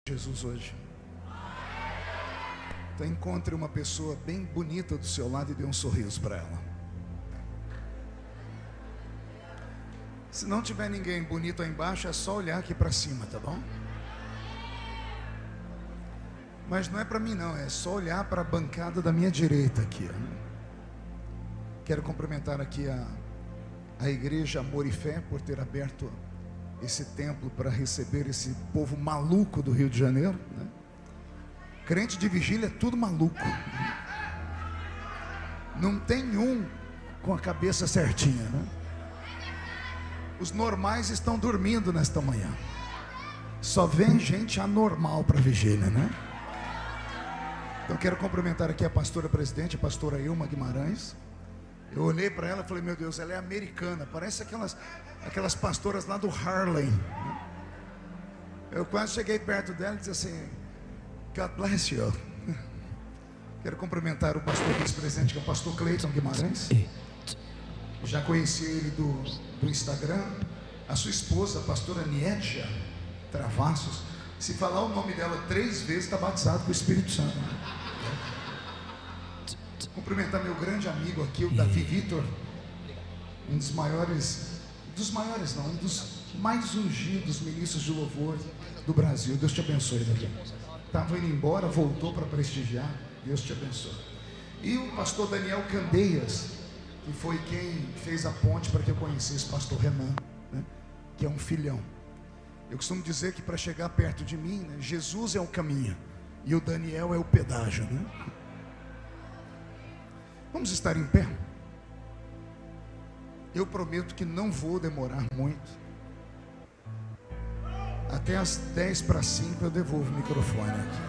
Jesus hoje. Então encontre uma pessoa bem bonita do seu lado e dê um sorriso para ela. Se não tiver ninguém bonito aí embaixo, é só olhar aqui para cima, tá bom? Mas não é para mim não, é só olhar para a bancada da minha direita aqui, né? Quero cumprimentar aqui a igreja Amor e Fé por ter aberto esse templo para receber esse povo maluco do Rio de Janeiro, né? Crente de vigília é tudo maluco, não tem um com a cabeça certinha, né? Os normais estão dormindo nesta manhã. Só vem gente anormal para vigília, né? Então quero cumprimentar aqui a pastora presidente, a pastora Ilma Guimarães. Eu olhei para ela e falei, meu Deus, ela é americana, parece aquelas pastoras lá do Harlem. Eu quase cheguei perto dela e disse assim, God bless you. Quero cumprimentar o pastor vice-presidente, que é o pastor Cleiton Guimarães. Já conheci ele do Instagram. A sua esposa, a pastora Nietzsche Travassos, se falar o nome dela 3 vezes, está batizado com o Espírito Santo. Cumprimentar meu grande amigo aqui, o Davi Vitor, um dos mais ungidos ministros de louvor do Brasil. Deus te abençoe, Davi. Estava indo embora, voltou para prestigiar. Deus te abençoe. E o pastor Daniel Candeias, que foi quem fez a ponte para que eu conhecesse o pastor Renan, né? Que é um filhão. Eu costumo dizer que para chegar perto de mim, né, Jesus é o caminho e o Daniel é o pedágio, né? Vamos estar em pé. Eu prometo que não vou demorar muito. Até as 10 para 5 eu devolvo o microfone aqui.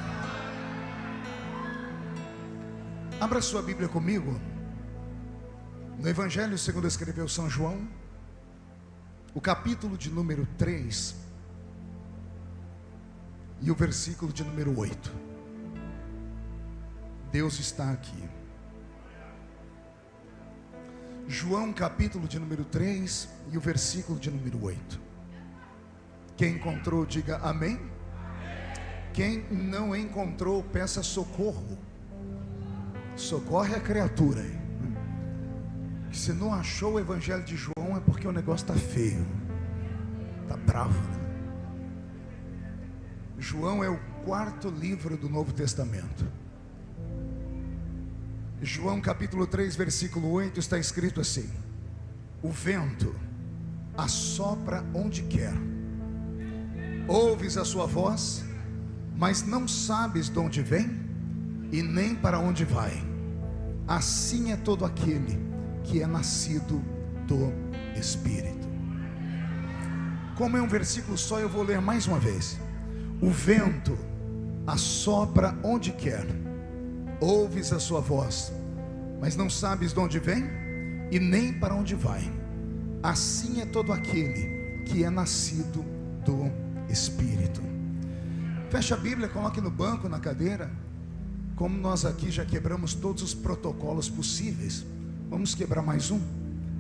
Abra sua Bíblia comigo no Evangelho segundo escreveu São João, o capítulo de número 3 e o versículo de número 8. Deus está aqui. João capítulo de número 3 e o versículo de número 8. Quem encontrou, diga amém. Quem não encontrou, peça socorro. Socorre a criatura aí. Se não achou o Evangelho de João, é porque o negócio está feio, está bravo, né? João é o 4º livro do Novo Testamento. João capítulo 3, versículo 8, está escrito assim: o vento assopra onde quer, ouves a sua voz, mas não sabes de onde vem e nem para onde vai. Assim é todo aquele que é nascido do Espírito. Como é um versículo só, eu vou ler mais uma vez. O vento assopra onde quer, ouves a sua voz, mas não sabes de onde vem e nem para onde vai. Assim é todo aquele que é nascido do Espírito. Feche a Bíblia, coloque no banco, na cadeira. Como nós aqui já quebramos todos os protocolos possíveis, vamos quebrar mais um.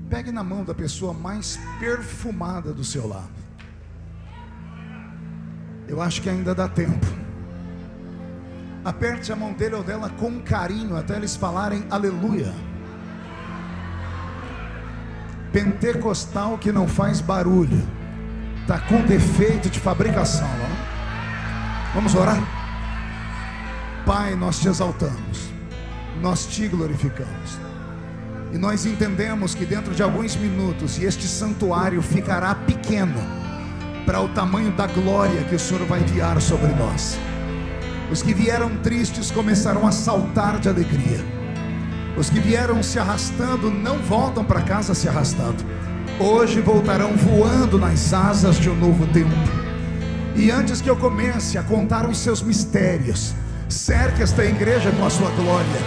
Pegue na mão da pessoa mais perfumada do seu lado. Eu acho que ainda dá tempo. Aperte a mão dele ou dela com carinho, até eles falarem aleluia. Pentecostal que não faz barulho, está com defeito de fabricação, não? Vamos orar? Pai, nós te exaltamos, nós te glorificamos, e nós entendemos que dentro de alguns minutos este santuário ficará pequeno para o tamanho da glória que o Senhor vai enviar sobre nós. Os que vieram tristes começarão a saltar de alegria. Os que vieram se arrastando não voltam para casa se arrastando. Hoje voltarão voando nas asas de um novo tempo. E antes que eu comece a contar os seus mistérios, cerque esta igreja com a sua glória.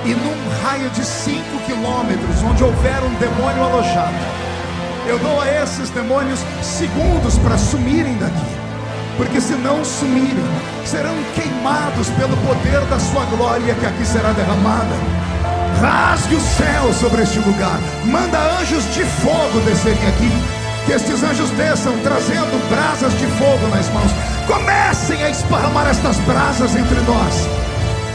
E num raio de 5 quilômetros, onde houver um demônio alojado, eu dou a esses demônios segundos para sumirem daqui. Porque se não sumirem, serão queimados pelo poder da sua glória que aqui será derramada. Rasgue o céu sobre este lugar, manda anjos de fogo descerem aqui, Que estes anjos desçam trazendo brasas de fogo nas mãos. Comecem a esparramar estas brasas entre nós.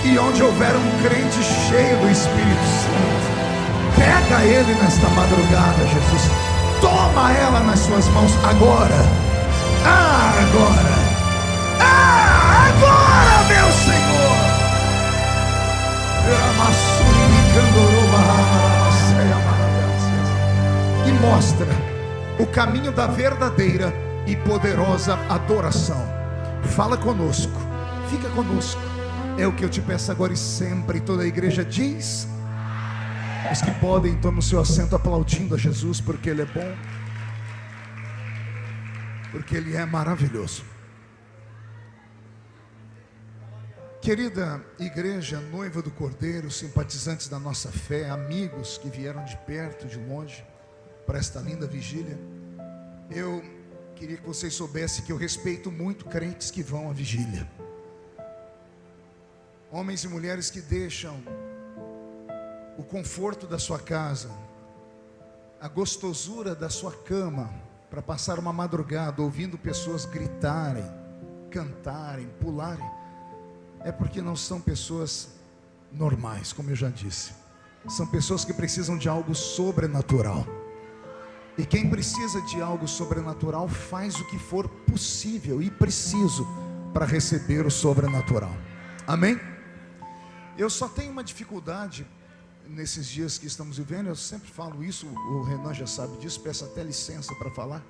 E onde houver um crente cheio do Espírito Santo, pega ele nesta madrugada, Jesus. Toma ela nas suas mãos agora. Agora. Agora, meu Senhor. E mostra o caminho da verdadeira e poderosa adoração. Fala conosco, fica conosco. É o que eu te peço agora e sempre. Toda a igreja diz. Os que podem, tomem o seu assento aplaudindo a Jesus, porque Ele é bom, porque Ele é maravilhoso. Querida igreja, noiva do Cordeiro, simpatizantes da nossa fé, amigos que vieram de perto, de longe, para esta linda vigília, eu queria que vocês soubessem que eu respeito muito crentes que vão à vigília. Homens e mulheres que deixam o conforto da sua casa, a gostosura da sua cama, para passar uma madrugada ouvindo pessoas gritarem, cantarem, pularem. É porque não são pessoas normais, como eu já disse. São pessoas que precisam de algo sobrenatural. E quem precisa de algo sobrenatural faz o que for possível e preciso para receber o sobrenatural. Amém? Eu só tenho uma dificuldade nesses dias que estamos vivendo. Eu sempre falo isso, o Renan já sabe disso, peço até licença para falar.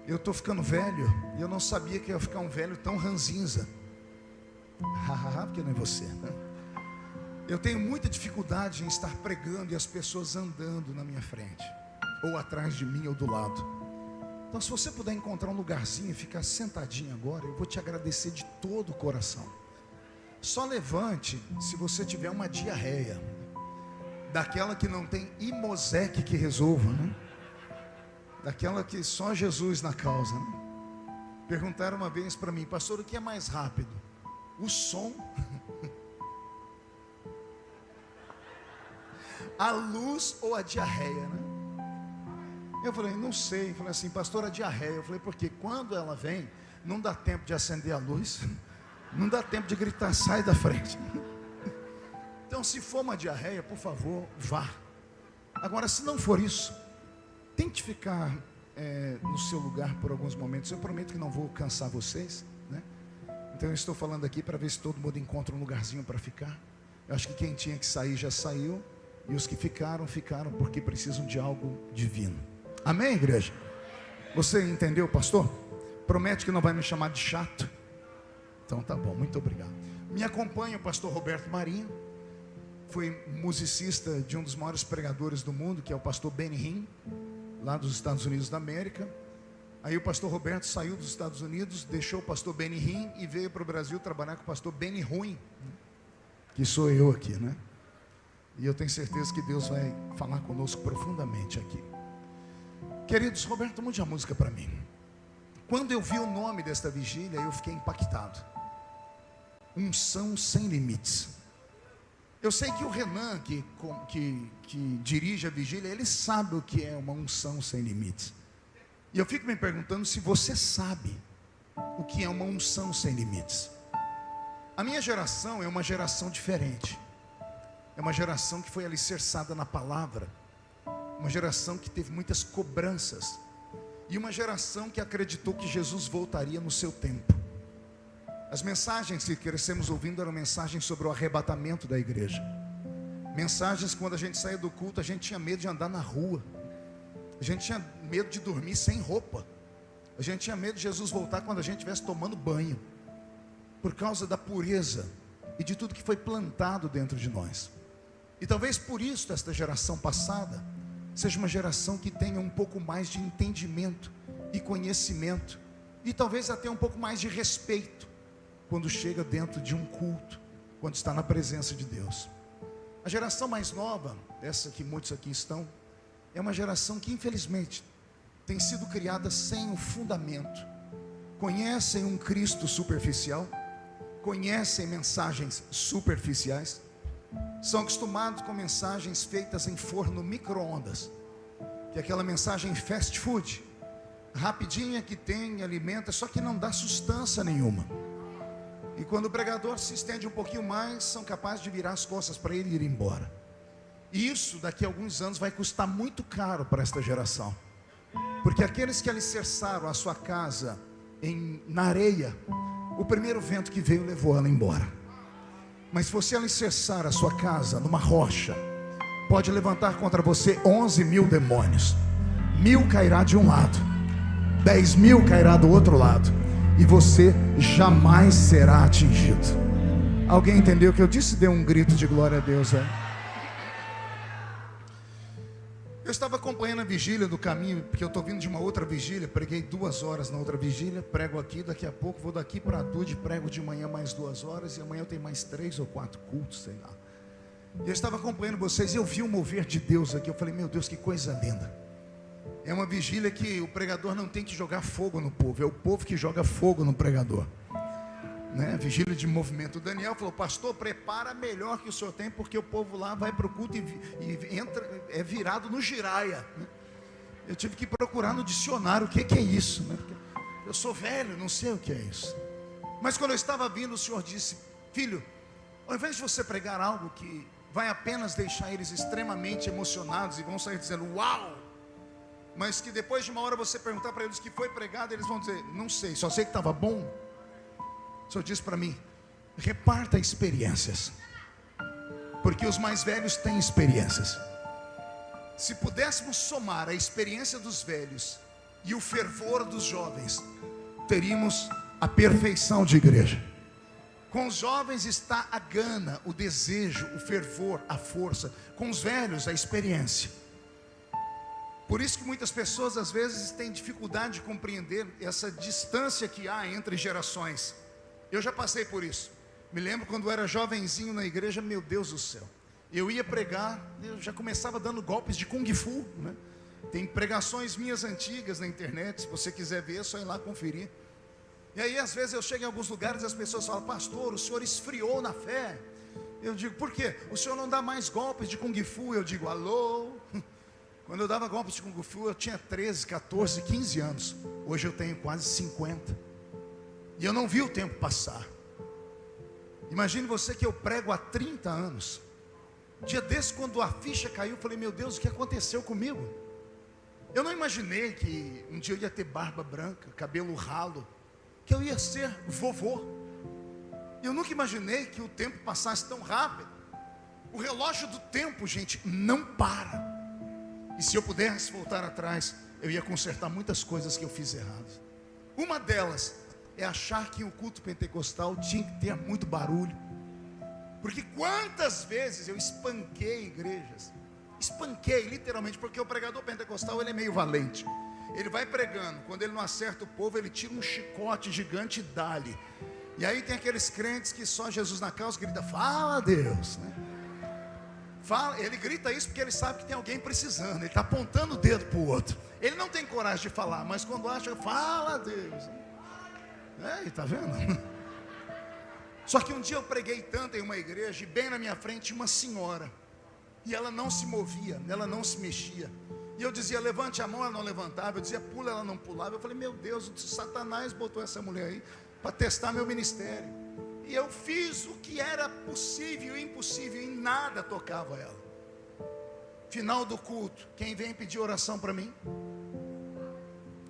Eu estou ficando velho e eu não sabia que ia ficar um velho tão ranzinza. Porque não é você, né? Eu tenho muita dificuldade em estar pregando e as pessoas andando na minha frente, ou atrás de mim, ou do lado. Então, se você puder encontrar um lugarzinho e ficar sentadinho agora, eu vou te agradecer de todo o coração. Só levante se você tiver uma diarreia, daquela que não tem Imosec que resolva, né? Daquela que só Jesus na causa, né? Perguntaram uma vez para mim: pastor, o que é mais rápido? O som? A luz ou a diarreia, né? Eu falei, não sei. Eu falei assim, pastor, a diarreia. Eu falei, porque quando ela vem, não dá tempo de acender a luz, não dá tempo de gritar, sai da frente. Então, se for uma diarreia, por favor, vá. Agora, se não for isso, tente ficar no seu lugar por alguns momentos. Eu prometo que não vou cansar vocês, né? Então, eu estou falando aqui para ver se todo mundo encontra um lugarzinho para ficar. Eu acho que quem tinha que sair já saiu. E os que ficaram, ficaram porque precisam de algo divino. Amém, igreja? Você entendeu, pastor? Promete que não vai me chamar de chato? Então tá bom, muito obrigado. Me acompanha o pastor Roberto Marinho. Foi musicista de um dos maiores pregadores do mundo, que é o pastor Benny Hinn, lá dos Estados Unidos da América. Aí o pastor Roberto saiu dos Estados Unidos, deixou o pastor Benny Hinn e veio para o Brasil trabalhar com o pastor Benny Ruim, que sou eu aqui, né? E eu tenho certeza que Deus vai falar conosco profundamente aqui. Queridos, Roberto, mude a música para mim. Quando eu vi o nome desta vigília, eu fiquei impactado. Unção sem limites. Eu sei que o Renan, que dirige a vigília, ele sabe o que é uma unção sem limites. E eu fico me perguntando se você sabe o que é uma unção sem limites. A minha geração é uma geração diferente. É uma geração que foi alicerçada na palavra. Uma geração que teve muitas cobranças. E uma geração que acreditou que Jesus voltaria no seu tempo. As mensagens que crescemos ouvindo eram mensagens sobre o arrebatamento da igreja. Mensagens que quando a gente saía do culto, a gente tinha medo de andar na rua. A gente tinha medo de dormir sem roupa. A gente tinha medo de Jesus voltar quando a gente estivesse tomando banho. Por causa da pureza e de tudo que foi plantado dentro de nós. E talvez por isso esta geração passada seja uma geração que tenha um pouco mais de entendimento e conhecimento. E talvez até um pouco mais de respeito quando chega dentro de um culto, quando está na presença de Deus. A geração mais nova, essa que muitos aqui estão, é uma geração que infelizmente tem sido criada sem o fundamento. Conhecem um Cristo superficial, conhecem mensagens superficiais, são acostumados com mensagens feitas em forno micro-ondas, que é aquela mensagem fast food, rapidinha que tem, alimenta, só que não dá sustância nenhuma. E quando o pregador se estende um pouquinho mais, são capazes de virar as costas para ele e ir embora. E isso daqui a alguns anos vai custar muito caro para esta geração. Porque aqueles que alicerçaram a sua casa na areia, o primeiro vento que veio levou ela embora. Mas se você alicerçar a sua casa numa rocha, pode levantar contra você 11.000 demônios. 1.000 cairá de um lado, 10.000 cairá do outro lado, e você jamais será atingido. Alguém entendeu o que eu disse? Dê um grito de glória a Deus aí. Eu estava acompanhando a vigília do caminho, porque eu estou vindo de uma outra vigília. Preguei 2 horas na outra vigília, prego aqui, daqui a pouco vou daqui para Dude, prego de manhã mais 2 horas, e amanhã eu tenho mais 3 ou 4 cultos, sei lá. E eu estava acompanhando vocês, e eu vi o mover de Deus aqui. Eu falei, meu Deus, que coisa linda. É uma vigília que o pregador não tem que jogar fogo no povo, é o povo que joga fogo no pregador, né? Vigília de movimento. O Daniel falou, pastor, prepara melhor que o senhor tem, porque o povo lá vai para o culto e entra, é virado no giraia, né? Eu tive que procurar no dicionário o que é isso, né? Porque eu sou velho, não sei o que é isso. Mas quando eu estava vindo, o senhor disse, filho, ao invés de você pregar algo que vai apenas deixar eles extremamente emocionados e vão sair dizendo, uau, mas que depois de uma hora você perguntar para eles o que foi pregado, eles vão dizer, não sei, só sei que estava bom. O senhor disse para mim, reparta experiências, porque os mais velhos têm experiências. Se pudéssemos somar a experiência dos velhos e o fervor dos jovens, teríamos a perfeição de igreja. Com os jovens está a gana, o desejo, o fervor, a força. Com os velhos, a experiência. Por isso que muitas pessoas às vezes têm dificuldade de compreender essa distância que há entre gerações. Eu já passei por isso. Me lembro quando eu era jovenzinho na igreja, meu Deus do céu. Eu ia pregar, eu já começava dando golpes de Kung Fu, né? Tem pregações minhas antigas na internet, se você quiser ver, é só ir lá conferir. E aí às vezes eu chego em alguns lugares e as pessoas falam, pastor, o senhor esfriou na fé. Eu digo, por quê? O senhor não dá mais golpes de Kung Fu? Eu digo, alô? Quando eu dava golpes de Kung Fu, eu tinha 13, 14, 15 anos. Hoje eu tenho quase 50. E eu não vi o tempo passar. Imagine você que eu prego há 30 anos. Dia desse, quando a ficha caiu, eu falei, meu Deus, o que aconteceu comigo? Eu não imaginei que um dia eu ia ter barba branca, cabelo ralo, que eu ia ser vovô. Eu nunca imaginei que o tempo passasse tão rápido. O relógio do tempo, gente, não para. E se eu pudesse voltar atrás, eu ia consertar muitas coisas que eu fiz erradas. Uma delas é achar que o culto pentecostal tinha que ter muito barulho. Porque quantas vezes eu espanquei igrejas. Espanquei, literalmente, porque o pregador pentecostal, ele é meio valente. Ele vai pregando, quando ele não acerta o povo, ele tira um chicote gigante e dá-lhe. E aí tem aqueles crentes que só Jesus na causa grita, fala Deus, né? Fala, ele grita isso porque ele sabe que tem alguém precisando. Ele está apontando o dedo para o outro. Ele não tem coragem de falar, mas quando acha, fala Deus. Está vendo? Só que um dia eu preguei tanto em uma igreja, e bem na minha frente uma senhora, e ela não se movia, ela não se mexia. E eu dizia, levante a mão, ela não levantava. Eu dizia, pula, ela não pulava. Eu falei, meu Deus, o Satanás botou essa mulher aí para testar meu ministério. E eu fiz o que era possível e impossível, e em nada tocava ela. Final do culto, quem vem pedir oração para mim?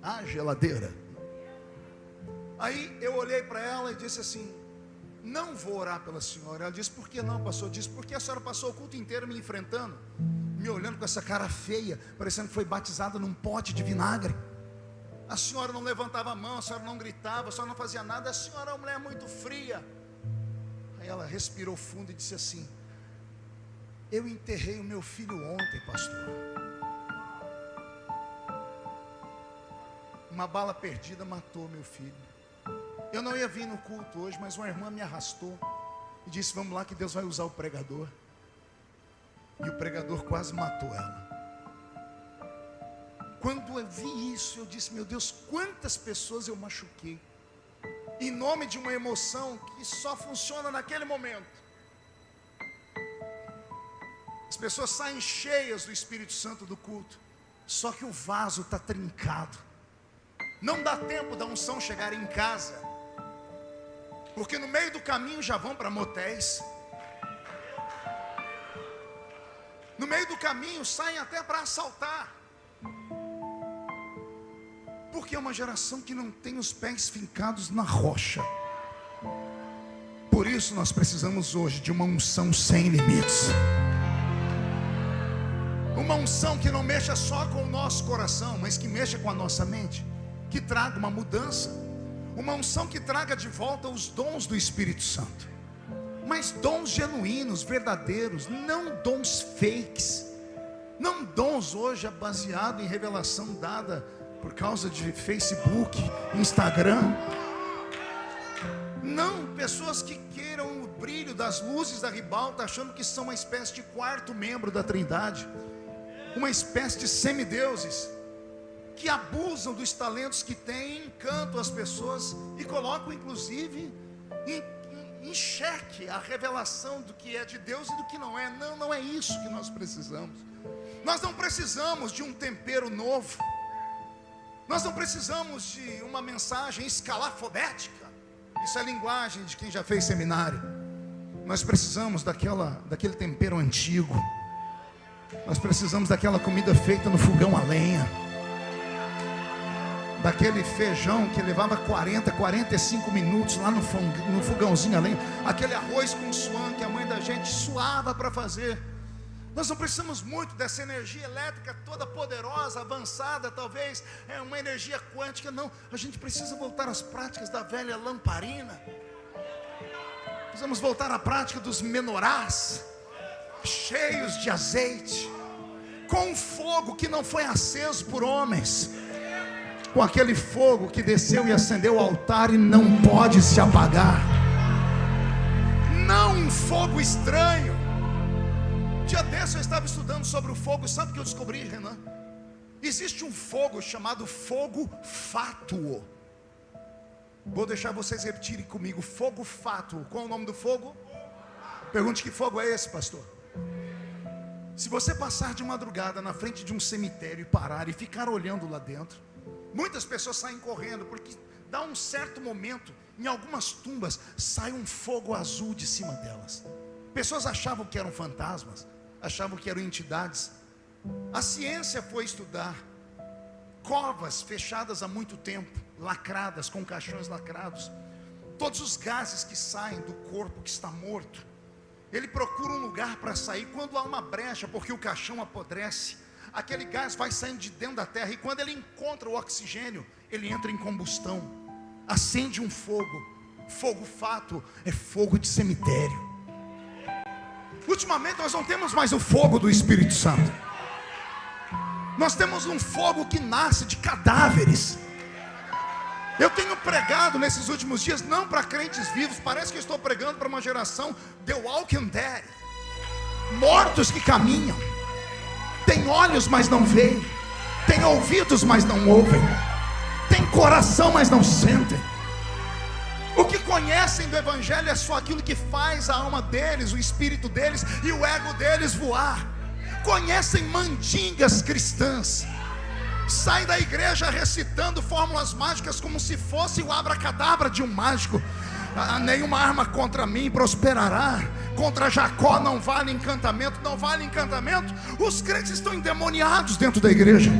A geladeira. Aí eu olhei para ela e disse assim, não vou orar pela senhora. Ela disse, por que não, pastor? Eu disse, porque a senhora passou o culto inteiro me enfrentando, me olhando com essa cara feia, parecendo que foi batizada num pote de vinagre. A senhora não levantava a mão, a senhora não gritava, a senhora não fazia nada. A senhora é uma mulher muito fria. Aí ela respirou fundo e disse assim, eu enterrei o meu filho ontem, pastor. Uma bala perdida matou meu filho. Eu não ia vir no culto hoje, mas uma irmã me arrastou e disse, vamos lá que Deus vai usar o pregador. E o pregador quase matou ela. Quando eu vi isso, eu disse, meu Deus, quantas pessoas eu machuquei, em nome de uma emoção que só funciona naquele momento. As pessoas saem cheias do Espírito Santo do culto, só que o vaso está trincado. Não dá tempo da unção chegar em casa, porque no meio do caminho já vão para motéis. No meio do caminho saem até para assaltar. Porque é uma geração que não tem os pés fincados na rocha. Por isso nós precisamos hoje de uma unção sem limites. Uma unção que não mexa só com o nosso coração, mas que mexa com a nossa mente, que traga uma mudança. Uma unção que traga de volta os dons do Espírito Santo, mas dons genuínos, verdadeiros, não dons fakes. Não dons hoje baseados em revelação dada por causa de Facebook, Instagram. Não, pessoas que queiram o brilho das luzes da ribalta, achando que são uma espécie de quarto membro da Trindade, uma espécie de semideuses, que abusam dos talentos que têm, encantam as pessoas e colocam inclusive em xeque a revelação do que é de Deus e do que não é. Não, não é isso que nós precisamos. Nós não precisamos de um tempero novo. Nós não precisamos de uma mensagem escalafobética. Isso é linguagem de quem já fez seminário. Nós precisamos daquele tempero antigo. Nós precisamos daquela comida feita no fogão a lenha, daquele feijão que levava 45 minutos lá no fogãozinho a lenha, aquele arroz com suã que a mãe da gente suava para fazer. Nós não precisamos muito dessa energia elétrica toda poderosa, avançada, talvez é uma energia quântica. Não, a gente precisa voltar às práticas da velha lamparina. Precisamos voltar à prática dos menorás, cheios de azeite, com um fogo que não foi aceso por homens, com aquele fogo que desceu e acendeu o altar e não pode se apagar. Não um fogo estranho. Dia desse eu estava estudando sobre o fogo. Sabe o que eu descobri, Renan? Existe um fogo chamado fogo fátuo. Vou deixar vocês repetirem comigo. Fogo fátuo. Qual é o nome do fogo? Pergunte: que fogo é esse, pastor? Se você passar de madrugada na frente de um cemitério e parar e ficar olhando lá dentro, muitas pessoas saem correndo, porque dá um certo momento, em algumas tumbas, sai um fogo azul de cima delas. Pessoas achavam que eram fantasmas, achavam que eram entidades. A ciência foi estudar covas fechadas há muito tempo, lacradas, com caixões lacrados. Todos os gases que saem do corpo que está morto, ele procura um lugar para sair. Quando há uma brecha, porque o caixão apodrece, aquele gás vai saindo de dentro da terra, e quando ele encontra o oxigênio, ele entra em combustão, acende um fogo. Fogo fátuo é fogo de cemitério. Ultimamente nós não temos mais o fogo do Espírito Santo. Nós temos um fogo que nasce de cadáveres. Eu tenho pregado nesses últimos dias, não para crentes vivos, parece que eu estou pregando para uma geração The Walking Dead, mortos que caminham, tem olhos mas não veem, tem ouvidos mas não ouvem, tem coração mas não sentem. O que conhecem do Evangelho é só aquilo que faz a alma deles, o espírito deles e o ego deles voar. Conhecem mandingas cristãs, saem da igreja recitando fórmulas mágicas como se fosse o abracadabra de um mágico. Nenhuma arma contra mim prosperará, contra Jacó não vale encantamento. Não vale encantamento. Os crentes estão endemoniados dentro da igreja.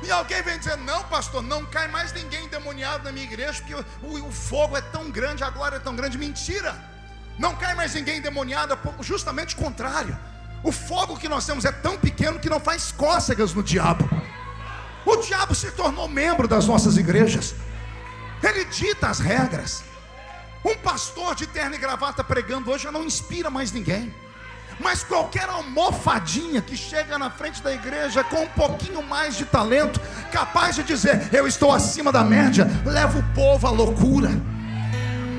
E alguém vem dizer: não, pastor, não cai mais ninguém endemoniado na minha igreja, porque o fogo é tão grande, a glória é tão grande. Mentira, não cai mais ninguém endemoniado. Justamente o contrário. O fogo que nós temos é tão pequeno que não faz cócegas no diabo. O diabo se tornou membro das nossas igrejas, ele dita as regras. Um pastor de terno e gravata pregando hoje já não inspira mais ninguém. Mas qualquer almofadinha que chega na frente da igreja com um pouquinho mais de talento, capaz de dizer: eu estou acima da média, leva o povo à loucura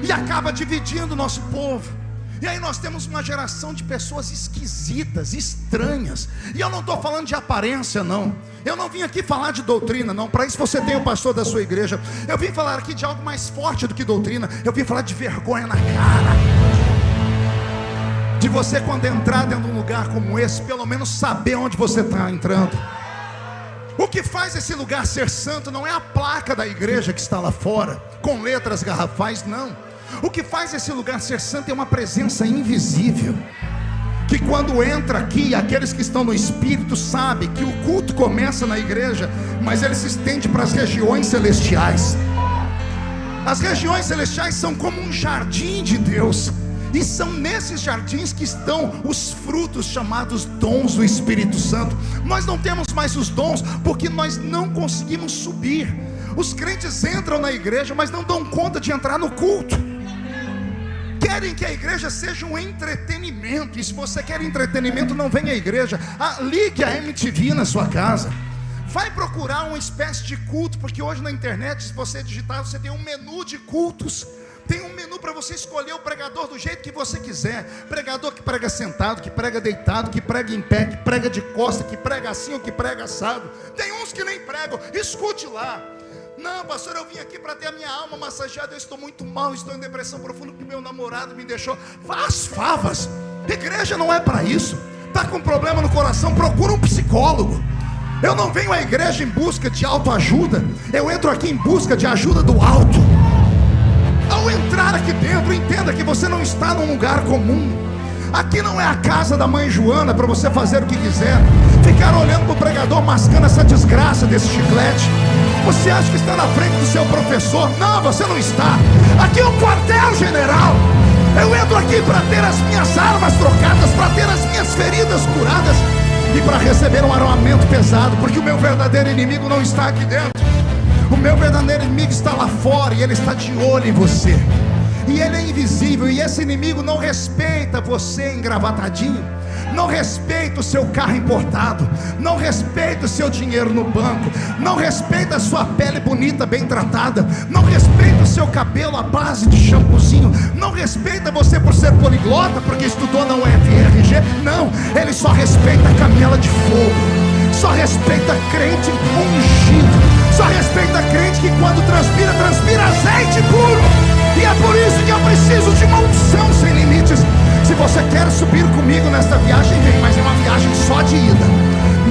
e acaba dividindo o nosso povo. E aí nós temos uma geração de pessoas esquisitas, estranhas. E eu não estou falando de aparência, não. Eu não vim aqui falar de doutrina, não. Para isso você tem o pastor da sua igreja. Eu vim falar aqui de algo mais forte do que doutrina. Eu vim falar de vergonha na cara. De você, quando entrar dentro de um lugar como esse, pelo menos saber onde você está entrando. O que faz esse lugar ser santo não é a placa da igreja que está lá fora, com letras garrafais, não. O que faz esse lugar ser santo é uma presença invisível, que quando entra aqui, aqueles que estão no Espírito sabem que o culto começa na igreja, mas ele se estende para as regiões celestiais. As regiões celestiais são como um jardim de Deus, e são nesses jardins que estão os frutos chamados dons do Espírito Santo. Nós não temos mais os dons porque nós não conseguimos subir. Os crentes entram na igreja, mas não dão conta de entrar no culto. Querem que a igreja seja um entretenimento, e se você quer entretenimento, não venha à igreja. Ligue a MTV na sua casa. Vai procurar uma espécie de culto, porque hoje na internet, se você digitar, você tem um menu de cultos. Tem um menu para você escolher o pregador do jeito que você quiser. Pregador que prega sentado, que prega deitado, que prega em pé, que prega de costa, que prega assim ou que prega assado. Tem uns que nem pregam, escute lá. Não, pastor, eu vim aqui para ter a minha alma massageada. Eu estou muito mal, estou em depressão profunda porque meu namorado me deixou. Vá às favas. Igreja não é para isso. Está com problema no coração, procura um psicólogo. Eu não venho à igreja em busca de autoajuda. Eu entro aqui em busca de ajuda do alto. Ao entrar aqui dentro, entenda que você não está num lugar comum. Aqui não é a casa da mãe Joana para você fazer o que quiser, ficar olhando para o pregador mascando essa desgraça desse chiclete. Você acha que está na frente do seu professor? Não, você não está. Aqui é o quartel-general. Eu entro aqui para ter as minhas armas trocadas, para ter as minhas feridas curadas e para receber um armamento pesado, porque o meu verdadeiro inimigo não está aqui dentro. O meu verdadeiro inimigo está lá fora, e ele está de olho em você, e ele é invisível. E esse inimigo não respeita você engravatadinho, não respeita o seu carro importado, não respeita o seu dinheiro no banco, não respeita a sua pele bonita, bem tratada, não respeita o seu cabelo à base de shampoozinho, não respeita você por ser poliglota, porque estudou na UFRG. Não, ele só respeita a canela de fogo, só respeita crente ungido, só respeita crente que quando transpira, transpira azeite puro. E é por isso que eu preciso de uma unção sem limites. Se você quer subir comigo nesta viagem, vem, mas é uma viagem só de ida.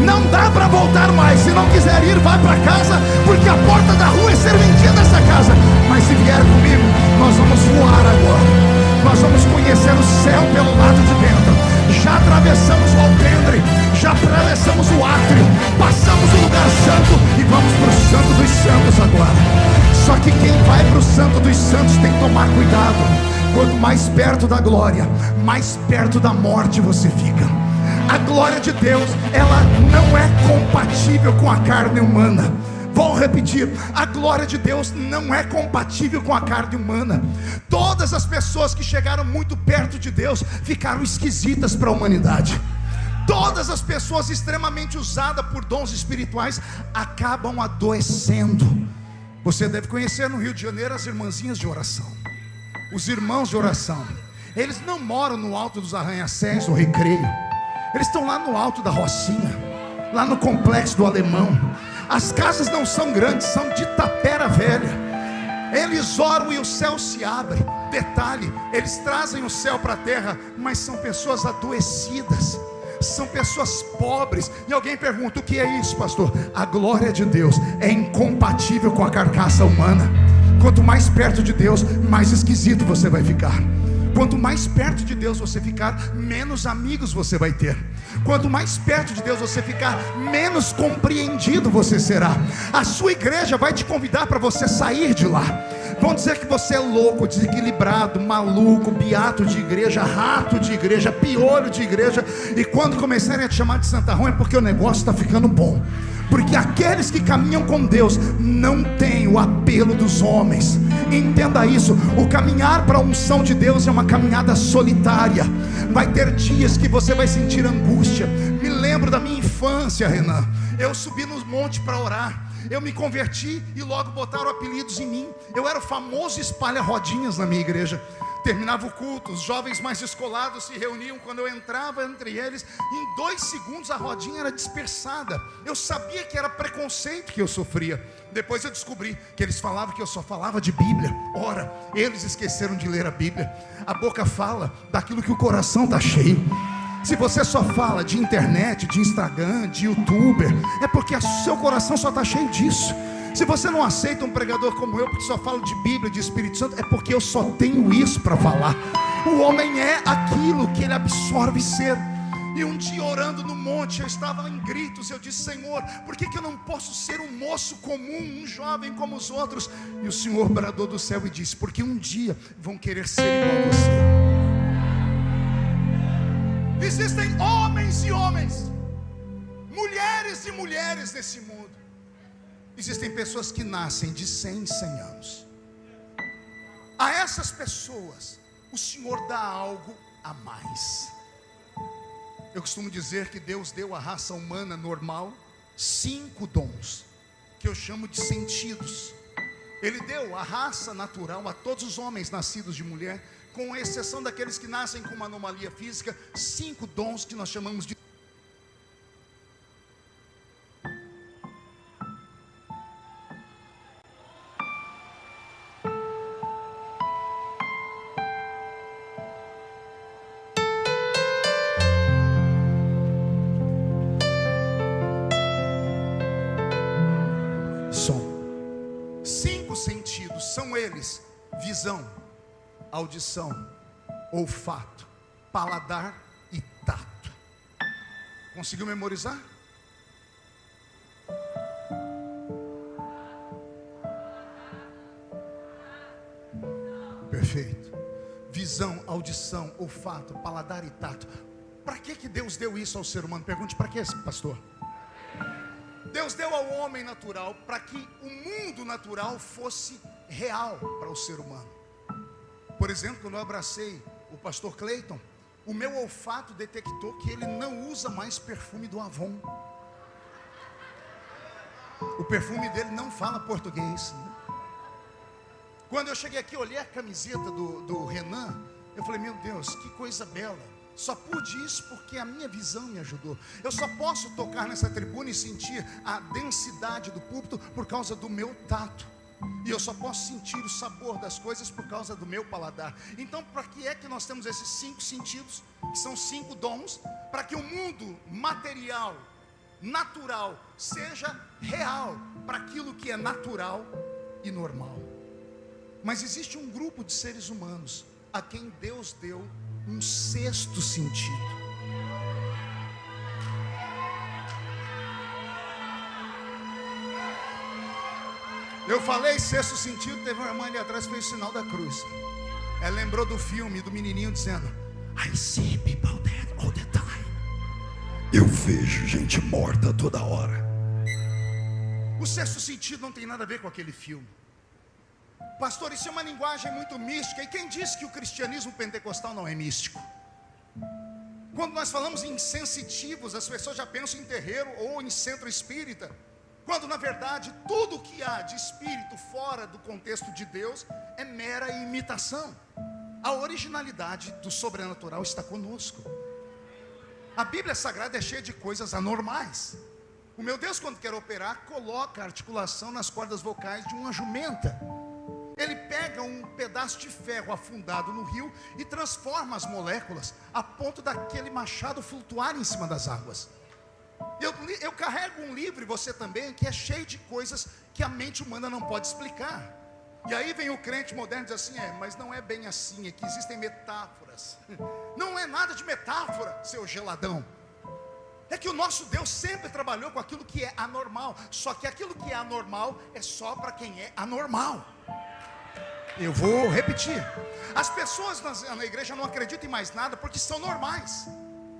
Não dá para voltar mais. Se não quiser ir, vai para casa, porque a porta da rua é ser vendida essa casa. Mas se vier comigo, nós vamos voar agora. Nós vamos conhecer o céu pelo lado de dentro. Já atravessamos o alpendre, já atravessamos o átrio, passamos o lugar santo e vamos para o santo dos santos agora. Só que quem vai para o santo dos santos tem que tomar cuidado. Quanto mais perto da glória, mais perto da morte você fica. A glória de Deus, ela não é compatível com a carne humana. Vou repetir, a glória de Deus não é compatível com a carne humana. Todas as pessoas que chegaram muito perto de Deus ficaram esquisitas para a humanidade. Todas as pessoas extremamente usadas por dons espirituais acabam adoecendo. Você deve conhecer no Rio de Janeiro as irmãzinhas de oração, os irmãos de oração. Eles não moram no alto dos arranha-céus, no Recreio. Eles estão lá no alto da Rocinha, lá no complexo do Alemão. As casas não são grandes, são de tapera velha. Eles oram e o céu se abre. Detalhe, eles trazem o céu para a terra, mas são pessoas adoecidas, são pessoas pobres. E alguém pergunta: o que é isso, pastor? A glória de Deus é incompatível com a carcaça humana. Quanto mais perto de Deus, mais esquisito você vai ficar. Quanto mais perto de Deus você ficar, menos amigos você vai ter. Quanto mais perto de Deus você ficar, menos compreendido você será. A sua igreja vai te convidar para você sair de lá. Vão dizer que você é louco, desequilibrado, maluco, beato de igreja, rato de igreja, piolho de igreja. E quando começarem a te chamar de santarrão, é porque o negócio está ficando bom. Porque aqueles que caminham com Deus não têm o apelo dos homens. Entenda isso. O caminhar para a unção de Deus é uma caminhada solitária. Vai ter dias que você vai sentir angústia. Me lembro da minha infância, Renan. Eu subi no monte para orar. Eu me converti e logo botaram apelidos em mim. Eu era o famoso espalha-rodinhas na minha igreja. Terminava o culto, os jovens mais descolados se reuniam. Quando eu entrava entre eles, em 2 segundos a rodinha era dispersada. Eu sabia que era preconceito que eu sofria. Depois eu descobri que eles falavam que eu só falava de Bíblia. Ora, eles esqueceram de ler a Bíblia. A boca fala daquilo que o coração está cheio. Se você só fala de internet, de Instagram, de youtuber, é porque o seu coração só está cheio disso. Se você não aceita um pregador como eu, porque só falo de Bíblia, de Espírito Santo, é porque eu só tenho isso para falar. O homem é aquilo que ele absorve ser. E um dia orando no monte, eu estava em gritos, eu disse: Senhor, por que eu não posso ser um moço comum, um jovem como os outros? E o Senhor bradou do céu e disse: porque um dia vão querer ser igual a você. Existem homens e homens, mulheres e mulheres nesse mundo. Existem pessoas que nascem de 100 em 100 anos. A essas pessoas o Senhor dá algo a mais. Eu costumo dizer que Deus deu à raça humana normal 5 dons, que eu chamo de sentidos. Ele deu à raça natural, a todos os homens nascidos de mulher, com exceção daqueles que nascem com uma anomalia física, 5 dons que nós chamamos de som. 5 sentidos são eles: visão, audição, olfato, paladar e tato. Conseguiu memorizar? Perfeito. Visão, audição, olfato, paladar e tato. Para que Deus deu isso ao ser humano? Pergunte: para que, pastor? Deus deu ao homem natural para que o mundo natural fosse real para o ser humano. Por exemplo, quando eu abracei o pastor Cleiton, o meu olfato detectou que ele não usa mais perfume do Avon. O perfume dele não fala português, né? Quando eu cheguei aqui, olhei a camiseta do Renan, eu falei: meu Deus, que coisa bela. Só pude isso porque a minha visão me ajudou. Eu só posso tocar nessa tribuna e sentir a densidade do púlpito por causa do meu tato. E eu só posso sentir o sabor das coisas por causa do meu paladar. Então, para que é que nós temos esses 5 sentidos, que são 5 dons? Para que o mundo material, natural, seja real para aquilo que é natural e normal. Mas existe um grupo de seres humanos a quem Deus deu um 6º sentido. Eu falei 6º sentido, teve uma irmã ali atrás que fez o sinal da cruz. Ela lembrou do filme do menininho dizendo: I see people dead all the time. Eu vejo gente morta toda hora. O 6º sentido não tem nada a ver com aquele filme. Pastor, isso é uma linguagem muito mística. E quem disse que o cristianismo pentecostal não é místico? Quando nós falamos em sensitivos, as pessoas já pensam em terreiro ou em centro espírita, quando na verdade tudo que há de espírito fora do contexto de Deus é mera imitação. A originalidade do sobrenatural está conosco. A Bíblia Sagrada é cheia de coisas anormais. O meu Deus, quando quer operar, coloca a articulação nas cordas vocais de uma jumenta. Ele pega um pedaço de ferro afundado no rio e transforma as moléculas a ponto daquele machado flutuar em cima das águas. Eu carrego um livro, e você também, que é cheio de coisas que a mente humana não pode explicar. E aí vem o crente moderno e diz assim: mas não é bem assim, é que existem metáforas. Não é nada de metáfora, seu geladão. É que o nosso Deus sempre trabalhou com aquilo que é anormal. Só que aquilo que é anormal é só para quem é anormal. Eu vou repetir. As pessoas na igreja não acreditam em mais nada porque são normais,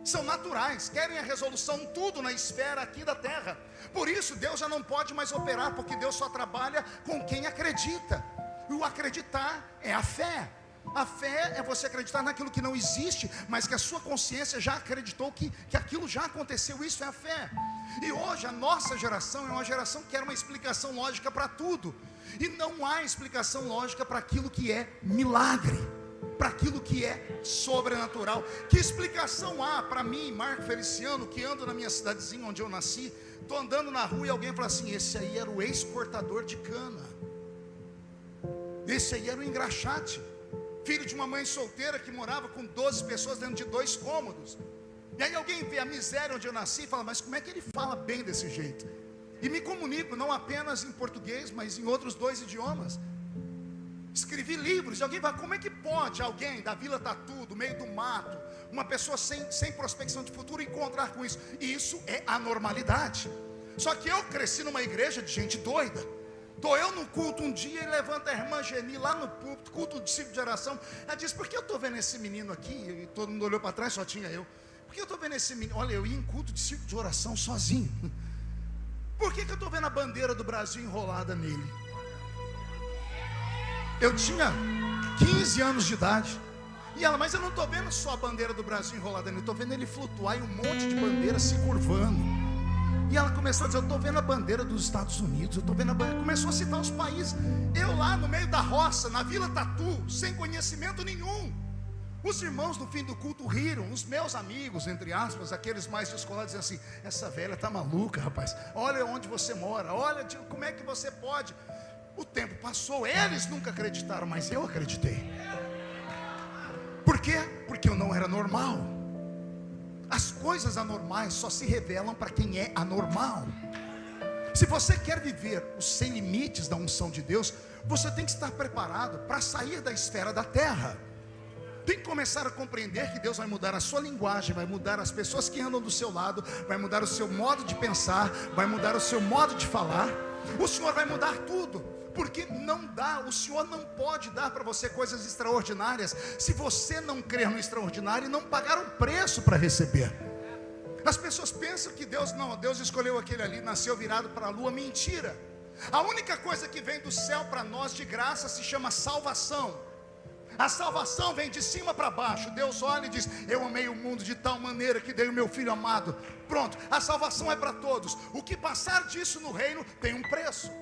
são naturais, querem a resolução tudo na esfera aqui da terra. Por isso Deus já não pode mais operar, porque Deus só trabalha com quem acredita. E o acreditar é a fé. A fé é você acreditar naquilo que não existe, mas que a sua consciência já acreditou que aquilo já aconteceu. Isso é a fé. E hoje a nossa geração é uma geração que quer uma explicação lógica para tudo. E não há explicação lógica para aquilo que é milagre, para aquilo que é sobrenatural. Que explicação há para mim, Marco Feliciano, que ando na minha cidadezinha onde eu nasci, estou andando na rua e alguém fala assim: esse aí era o ex-cortador de cana, esse aí era o engraxate, filho de uma mãe solteira que morava com 12 pessoas dentro de 2 cômodos. E aí alguém vê a miséria onde eu nasci e fala, mas como é que ele fala bem desse jeito? E me comunico não apenas em português, mas em outros 2 idiomas. Escrevi livros, e alguém vai, como é que pode alguém da Vila Tatu, do meio do mato, uma pessoa sem prospecção de futuro, encontrar com isso? Isso é anormalidade. Só que eu cresci numa igreja de gente doida. Estou eu no culto um dia e levanta a irmã Geni lá no púlpito, culto de ciclo de oração. Ela diz, por que eu estou vendo esse menino aqui? E todo mundo olhou para trás, só tinha eu. Por que eu estou vendo esse menino? Olha, eu ia em culto de ciclo de oração sozinho. Por que eu estou vendo a bandeira do Brasil enrolada nele? Eu tinha 15 anos de idade. E ela, mas eu não estou vendo só a bandeira do Brasil enrolada nele, eu estou vendo ele flutuar e um monte de bandeiras se curvando. E ela começou a dizer, eu estou vendo a bandeira dos Estados Unidos, eu estou vendo a bandeira. Começou a citar os países. Eu lá no meio da roça, na Vila Tatu, sem conhecimento nenhum. Os irmãos no fim do culto riram, os meus amigos, entre aspas, aqueles mais descolados, diziam assim, essa velha está maluca, rapaz. Olha onde você mora, olha como é que você pode. O tempo passou, eles nunca acreditaram, mas eu acreditei. Por quê? Porque eu não era normal. As coisas anormais só se revelam para quem é anormal. Se você quer viver os sem limites da unção de Deus, você tem que estar preparado para sair da esfera da terra. Tem que começar a compreender que Deus vai mudar a sua linguagem, vai mudar as pessoas que andam do seu lado, vai mudar o seu modo de pensar, vai mudar o seu modo de falar. O Senhor vai mudar tudo, porque não dá, o Senhor não pode dar para você coisas extraordinárias se você não crer no extraordinário e não pagar um preço para receber. As pessoas pensam que Deus escolheu aquele ali, nasceu virado para a lua. Mentira. A única coisa que vem do céu para nós de graça se chama salvação. A salvação vem de cima para baixo. Deus olha e diz, eu amei o mundo de tal maneira que dei o meu filho amado. Pronto, a salvação é para todos. O que passar disso no reino tem um preço.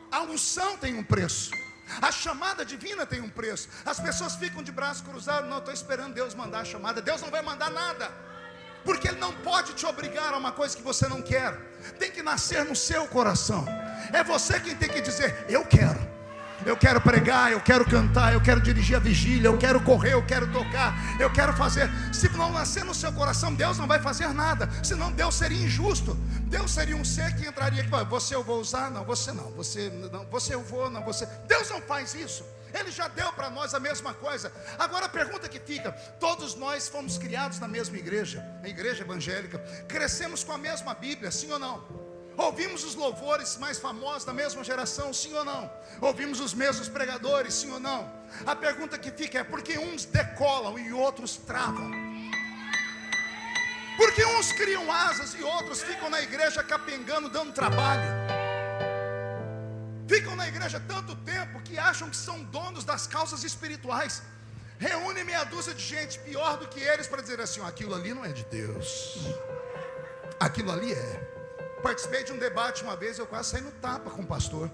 A unção tem um preço. A chamada divina tem um preço. As pessoas ficam de braços cruzados, não, estou esperando Deus mandar a chamada. Deus não vai mandar nada, porque Ele não pode te obrigar a uma coisa que você não quer. Tem que nascer no seu coração. É você quem tem que dizer, eu quero pregar, eu quero cantar, eu quero dirigir a vigília, eu quero correr, eu quero tocar, eu quero fazer. Se não nascer no seu coração, Deus não vai fazer nada. Senão Deus seria injusto. Deus seria um ser que entraria aqui, você eu vou usar, não, você não, você eu vou, não, você. Deus não faz isso. Ele já deu para nós a mesma coisa. Agora a pergunta que fica, todos nós fomos criados na mesma igreja, a igreja evangélica, crescemos com a mesma Bíblia, sim ou não? Ouvimos os louvores mais famosos da mesma geração, sim ou não? Ouvimos os mesmos pregadores, sim ou não? A pergunta que fica é, por que uns decolam e outros travam? Porque uns criam asas e outros ficam na igreja capengando, dando trabalho. Ficam na igreja tanto tempo que acham que são donos das causas espirituais. Reúne meia dúzia de gente pior do que eles para dizer assim, aquilo ali não é de Deus, aquilo ali é. Participei de um debate uma vez, eu quase saí no tapa com o pastor.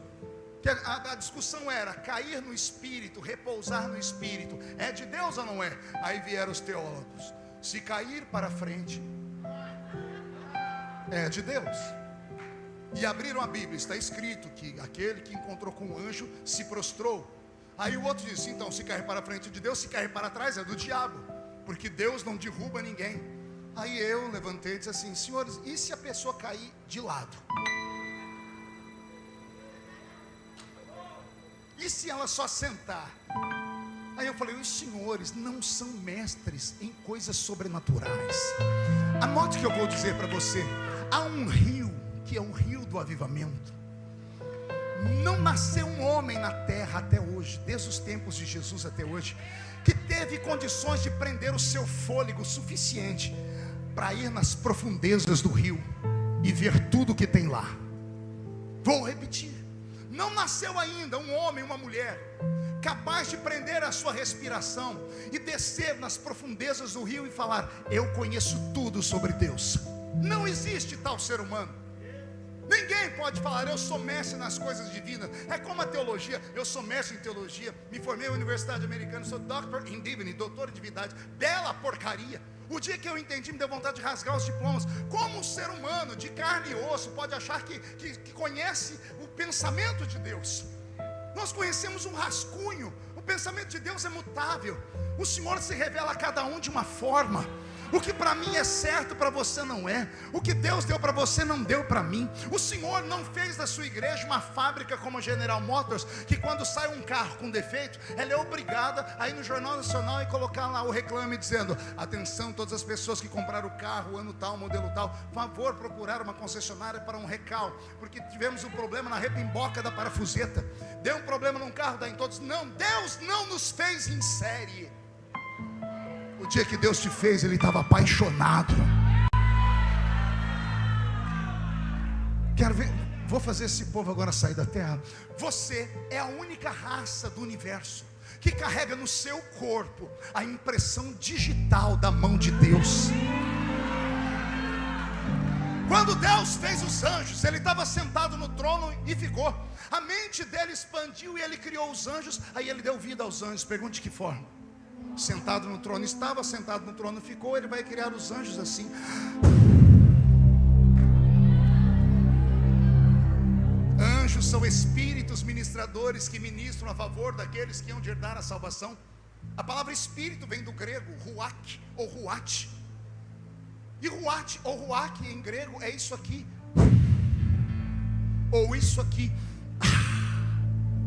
Que a discussão era cair no Espírito, repousar no Espírito, é de Deus ou não é? Aí vieram os teólogos, se cair para frente é de Deus. E abriram a Bíblia, está escrito que aquele que encontrou com o anjo se prostrou. Aí o outro disse, então se cair para frente é de Deus, se cair para trás é do diabo, porque Deus não derruba ninguém. Aí eu levantei e disse assim, senhores, e se a pessoa cair de lado? E se ela só sentar? Aí eu falei, os senhores não são mestres em coisas sobrenaturais. Anote o que eu vou dizer para você. Há um rio, que é o rio do avivamento. Não nasceu um homem na terra até hoje, desde os tempos de Jesus até hoje, que teve condições de prender o seu fôlego suficiente para ir nas profundezas do rio e ver tudo que tem lá. Vou repetir, não nasceu ainda um homem, uma mulher capaz de prender a sua respiração e descer nas profundezas do rio e falar, eu conheço tudo sobre Deus. Não existe tal ser humano. Ninguém pode falar, eu sou mestre nas coisas divinas. É como a teologia, eu sou mestre em teologia, me formei na Universidade Americana, sou Doctor in Divinity, doutor em divindade. Bela porcaria. O dia que eu entendi, me deu vontade de rasgar os diplomas. Como um ser humano de carne e osso pode achar que conhece o pensamento de Deus? Nós conhecemos um rascunho. O pensamento de Deus é mutável. O Senhor se revela a cada um de uma forma. O que para mim é certo, para você não é. O que Deus deu para você, não deu para mim. O Senhor não fez da sua igreja uma fábrica como a General Motors, que quando sai um carro com defeito, ela é obrigada a ir no Jornal Nacional e colocar lá o reclame dizendo: atenção, todas as pessoas que compraram o carro, ano tal, modelo tal, favor procurar uma concessionária para um recal, porque tivemos um problema na repimboca da parafuseta, deu um problema num carro, dá em todos. Não, Deus não nos fez em série. O dia que Deus te fez, Ele estava apaixonado. Quero ver, vou fazer esse povo agora sair da terra. Você é a única raça do universo que carrega no seu corpo a impressão digital da mão de Deus. Quando Deus fez os anjos, Ele estava sentado no trono e ficou. A mente dele expandiu e Ele criou os anjos. Aí Ele deu vida aos anjos. Pergunte de que forma? Sentado no trono estava, sentado no trono ficou. Ele vai criar os anjos assim. Anjos são espíritos ministradores que ministram a favor daqueles que hão de herdar a salvação. A palavra espírito vem do grego ruach ou ruach. E ruach ou ruach em grego é isso aqui, ou isso aqui,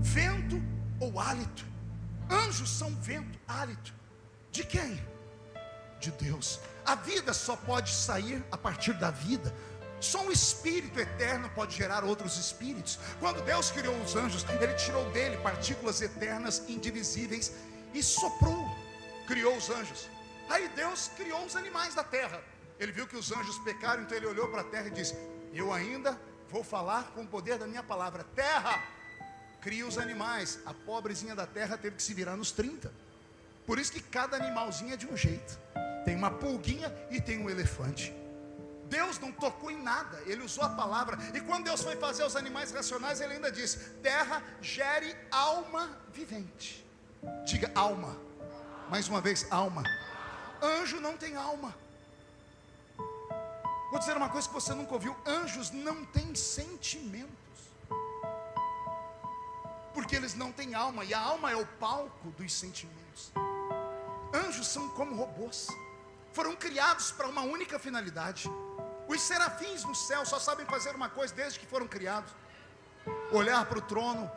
vento ou hálito. Anjos são vento, hálito. De quem? De Deus. A vida só pode sair a partir da vida. Só um espírito eterno pode gerar outros espíritos. Quando Deus criou os anjos, Ele tirou dele partículas eternas, indivisíveis, e soprou, criou os anjos. Aí Deus criou os animais da terra. Ele viu que os anjos pecaram, então Ele olhou para a terra e disse: eu ainda vou falar com o poder da minha palavra. Terra, cria os animais. A pobrezinha da terra teve que se virar nos 30. Por isso que cada animalzinho é de um jeito. Tem uma pulguinha e tem um elefante. Deus não tocou em nada, Ele usou a palavra. E quando Deus foi fazer os animais racionais, Ele ainda disse: terra, gere alma vivente. Diga alma. Mais uma vez, alma. Anjo não tem alma. Vou dizer uma coisa que você nunca ouviu: anjos não têm sentimentos, porque eles não têm alma, e a alma é o palco dos sentimentos. Anjos são como robôs, foram criados para uma única finalidade. Os serafins no céu só sabem fazer uma coisa desde que foram criados: olhar para o trono.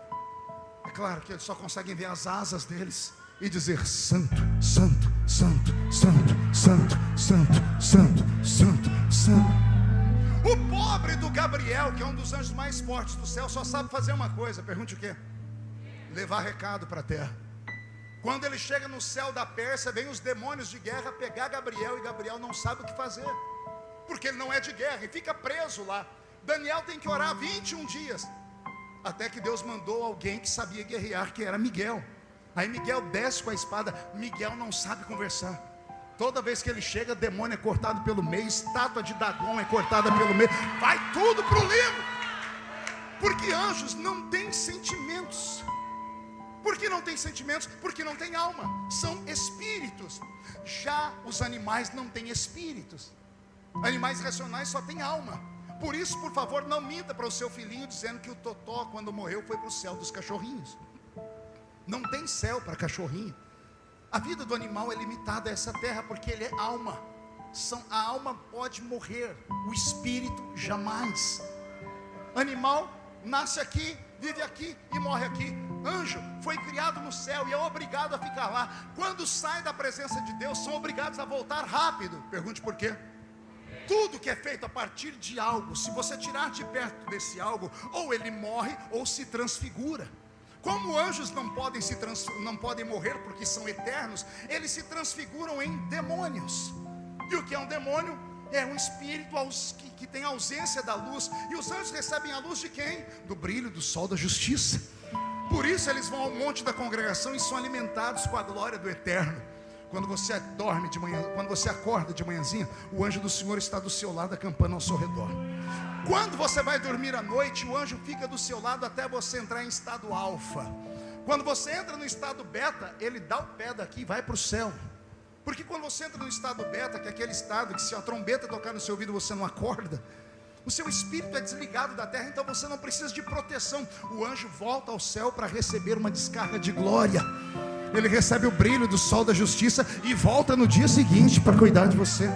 É claro que eles só conseguem ver as asas deles e dizer: santo, santo, santo, santo, santo, santo, santo, santo, santo. O pobre do Gabriel, que é um dos anjos mais fortes do céu, só sabe fazer uma coisa. Pergunte o quê? Levar recado para a terra. Quando ele chega no céu da Pérsia, vem os demônios de guerra pegar Gabriel, e Gabriel não sabe o que fazer, porque ele não é de guerra, e fica preso lá. Daniel tem que orar 21 dias, até que Deus mandou alguém que sabia guerrear, que era Miguel. Aí Miguel desce com a espada. Miguel não sabe conversar. Toda vez que ele chega, demônio é cortado pelo meio, estátua de Dagon é cortada pelo meio, vai tudo para o livro. Porque anjos não têm sentimentos. Por que não tem sentimentos? Porque não tem alma, são espíritos. Já os animais não têm espíritos. Animais racionais só têm alma. Por isso, por favor, não minta para o seu filhinho dizendo que o Totó, quando morreu, foi para o céu dos cachorrinhos. Não tem céu para cachorrinho. A vida do animal é limitada a essa terra, porque ele é alma. A alma pode morrer, o espírito jamais. Animal nasce aqui, vive aqui e morre aqui. Anjo foi criado no céu e é obrigado a ficar lá. Quando sai da presença de Deus, são obrigados a voltar rápido. Pergunte por quê? Tudo que é feito a partir de algo, se você tirar de perto desse algo, ou ele morre ou se transfigura. Como anjos não podem morrer porque são eternos, eles se transfiguram em demônios. E o que é um demônio? É um espírito que tem ausência da luz. E os anjos recebem a luz de quem? Do brilho do sol da justiça. Por isso eles vão ao monte da congregação e são alimentados com a glória do eterno. Quando você dorme de manhã, quando você acorda de manhãzinha, o anjo do Senhor está do seu lado, acampando ao seu redor. Quando você vai dormir à noite, o anjo fica do seu lado até você entrar em estado alfa. Quando você entra no estado beta, ele dá o pé daqui e vai para o céu. Porque quando você entra no estado beta, que é aquele estado que se a trombeta tocar no seu ouvido você não acorda, o seu espírito é desligado da terra, então você não precisa de proteção. O anjo volta ao céu para receber uma descarga de glória. ele recebe o brilho do sol da justiça e volta no dia seguinte para cuidar de você.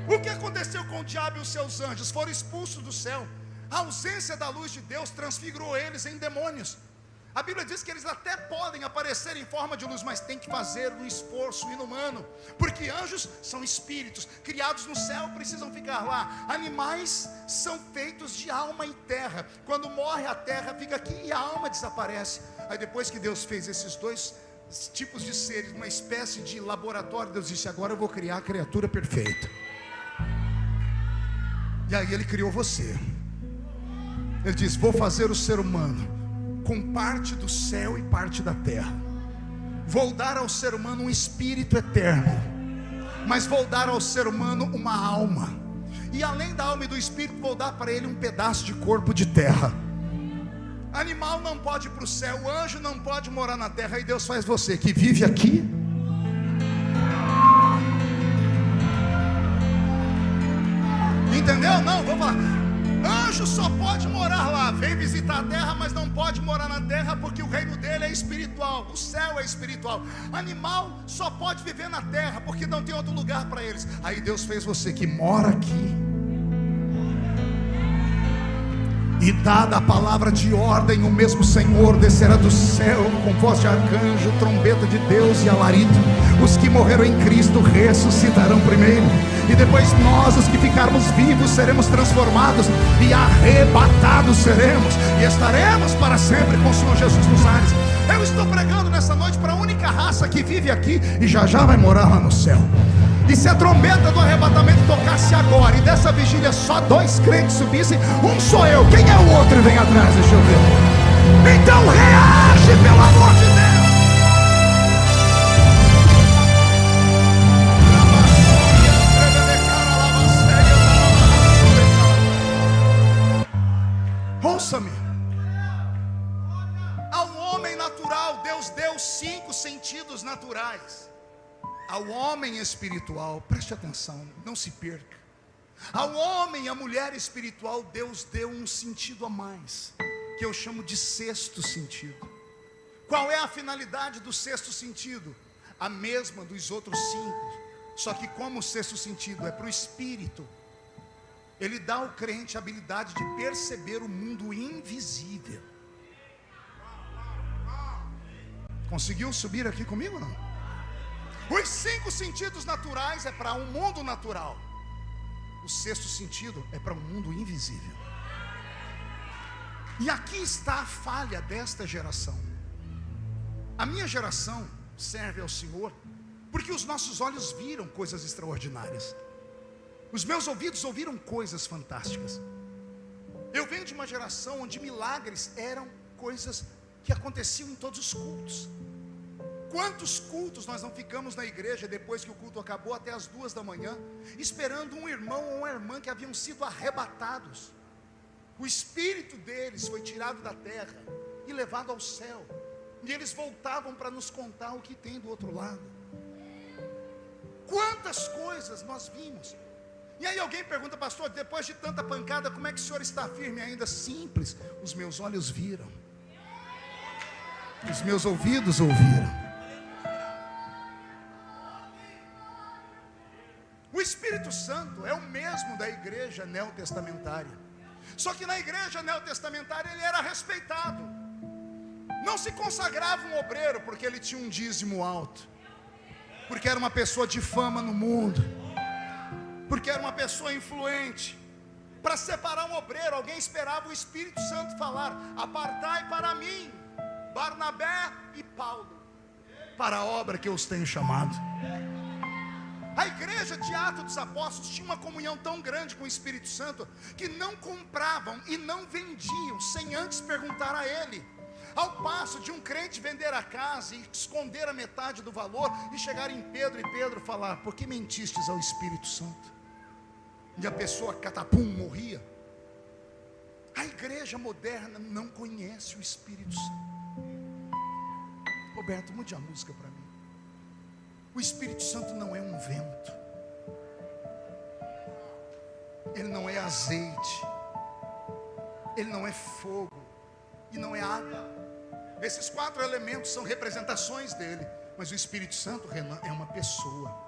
O que aconteceu com o diabo e os seus anjos? Foram expulsos do céu. A ausência da luz de Deus transfigurou eles em demônios. A Bíblia diz que eles até podem aparecer em forma de luz, mas tem que fazer um esforço inumano, porque anjos são espíritos, criados no céu, precisam ficar lá. Animais são feitos de alma e terra. Quando morre a terra fica aqui e a alma desaparece. Aí depois que Deus fez esses dois tipos de seres, uma espécie de laboratório, Deus disse: agora eu vou criar a criatura perfeita. E aí ele criou você. Ele diz: vou fazer o ser humano com parte do céu e parte da terra. Vou dar ao ser humano um espírito eterno, mas vou dar ao ser humano uma alma. E além da alma e do espírito, vou dar para ele um pedaço de corpo de terra. Animal não pode ir para o céu, o anjo não pode morar na terra. Aí Deus faz você que vive aqui. Entendeu? Não, vamos falar. Anjo só pode morar lá, vem visitar a terra, mas não pode morar na terra, porque o reino dele é espiritual, o céu é espiritual. Animal só pode viver na terra, porque não tem outro lugar para eles. Aí Deus fez você que mora aqui. E dada a palavra de ordem, o mesmo Senhor descerá do céu com voz de arcanjo, trombeta de Deus e alarido. Os que morreram em Cristo ressuscitarão primeiro, e depois nós, os que ficarmos vivos, seremos transformados e arrebatados seremos, e estaremos para sempre com o Senhor Jesus nos ares. Eu estou pregando nessa noite para a única raça que vive aqui e já vai morar lá no céu. E se a trombeta do arrebatamento tocasse agora, e dessa vigília só 2 crentes subissem, um sou eu, quem é o outro? E vem atrás, deixa eu ver. Então reage, pelo amor de Deus. Ouça-me. Ao homem natural, Deus deu 5 sentidos naturais. Ao homem espiritual, preste atenção, não se perca. Ao homem e à mulher espiritual, Deus deu um sentido a mais, que eu chamo de 6º sentido. Qual é a finalidade do 6º sentido? A mesma dos outros 5, só que como o 6º sentido é para o espírito, ele dá ao crente a habilidade de perceber o mundo invisível. Conseguiu subir aqui comigo ou não? Os 5 sentidos naturais é para um mundo natural. O 6º sentido é para um mundo invisível. E aqui está a falha desta geração. A minha geração serve ao Senhor porque os nossos olhos viram coisas extraordinárias. Os meus ouvidos ouviram coisas fantásticas. Eu venho de uma geração onde milagres eram coisas que aconteciam em todos os cultos. Quantos cultos nós não ficamos na igreja depois que o culto acabou até as 2 da manhã, esperando um irmão ou uma irmã que haviam sido arrebatados. O espírito deles foi tirado da terra e levado ao céu, e eles voltavam para nos contar o que tem do outro lado. Quantas coisas nós vimos. E aí alguém pergunta: pastor, depois de tanta pancada, como é que o senhor está firme ainda? Simples, os meus olhos viram, os meus ouvidos ouviram. O Espírito Santo é o mesmo da igreja neotestamentária, só que na igreja neotestamentária ele era respeitado. Não se consagrava um obreiro porque ele tinha um dízimo alto, porque era uma pessoa de fama no mundo, porque era uma pessoa influente. Para separar um obreiro, alguém esperava o Espírito Santo falar: apartai para mim Barnabé e Paulo, para a obra que eu os tenho chamado. A igreja de Atos dos Apóstolos tinha uma comunhão tão grande com o Espírito Santo, que não compravam e não vendiam sem antes perguntar a ele. Ao passo de um crente vender a casa e esconder a metade do valor, e chegar em Pedro e Pedro falar: por que mentistes ao Espírito Santo? E a pessoa catapum morria. A igreja moderna não conhece o Espírito Santo. Roberto, mude a música para mim. O Espírito Santo não é um vento, ele não é azeite, ele não é fogo e não é água. Esses 4 elementos são representações dele. Mas o Espírito Santo, Renan, é uma pessoa.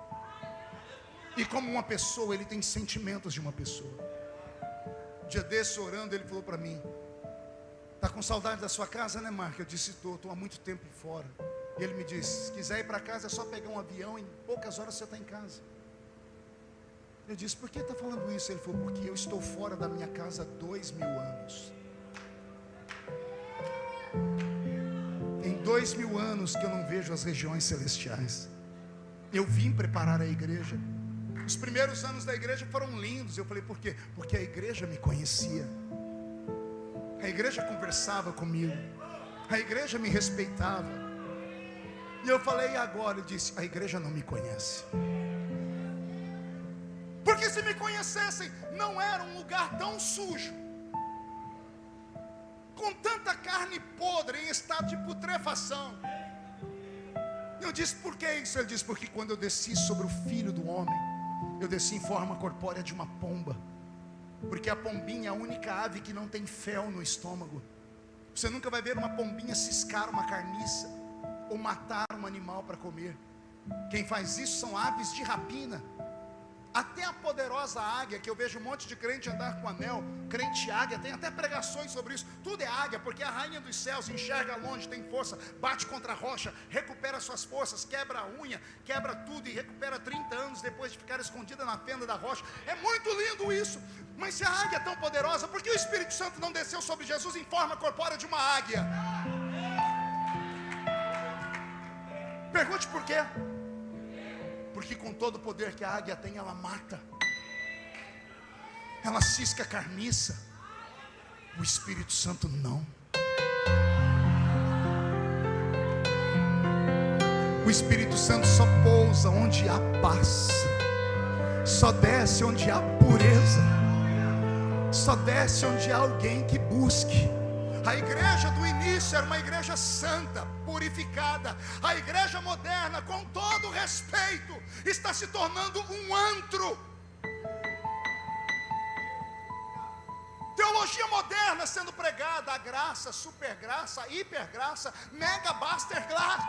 E como uma pessoa, ele tem sentimentos de uma pessoa. Dia desse, orando, ele falou para mim: tá com saudade da sua casa, né, Marco? Eu disse: estou há muito tempo fora. E ele me disse: se quiser ir para casa, é só pegar um avião, em poucas horas você está em casa. Eu disse: por que está falando isso? Ele falou: porque eu estou fora da minha casa há 2000 anos. Em 2000 anos que eu não vejo as regiões celestiais. Eu vim preparar a igreja. Os primeiros anos da igreja foram lindos. Eu falei: por quê? Porque a igreja me conhecia. A igreja conversava comigo. A igreja me respeitava. E eu falei: e agora? Ele disse: a igreja não me conhece. Porque se me conhecessem, não era um lugar tão sujo, com tanta carne podre em estado de putrefação. Eu disse: por que isso? Ele disse: porque quando eu desci sobre o Filho do Homem, eu desci em forma corpórea de uma pomba. Porque a pombinha é a única ave que não tem fel no estômago. Você nunca vai ver uma pombinha ciscar uma carniça ou matar um animal para comer. Quem faz isso são aves de rapina. Até a poderosa águia, que eu vejo um monte de crente andar com anel, crente águia, tem até pregações sobre isso. Tudo é águia, porque a rainha dos céus enxerga longe, tem força, bate contra a rocha, recupera suas forças, quebra a unha, quebra tudo e recupera 30 anos depois de ficar escondida na fenda da rocha. É muito lindo isso. Mas se a águia é tão poderosa, por que o Espírito Santo não desceu sobre Jesus em forma corpórea de uma águia? Pergunte por quê? Porque com todo o poder que a águia tem, ela mata, ela cisca a carniça. O Espírito Santo não. O Espírito Santo só pousa onde há paz, só desce onde há pureza, só desce onde há alguém que busque. A igreja do início era uma igreja santa, purificada. A igreja moderna, com todo respeito, está se tornando um antro. Teologia moderna sendo pregada, a graça, super graça, hiper graça, mega baster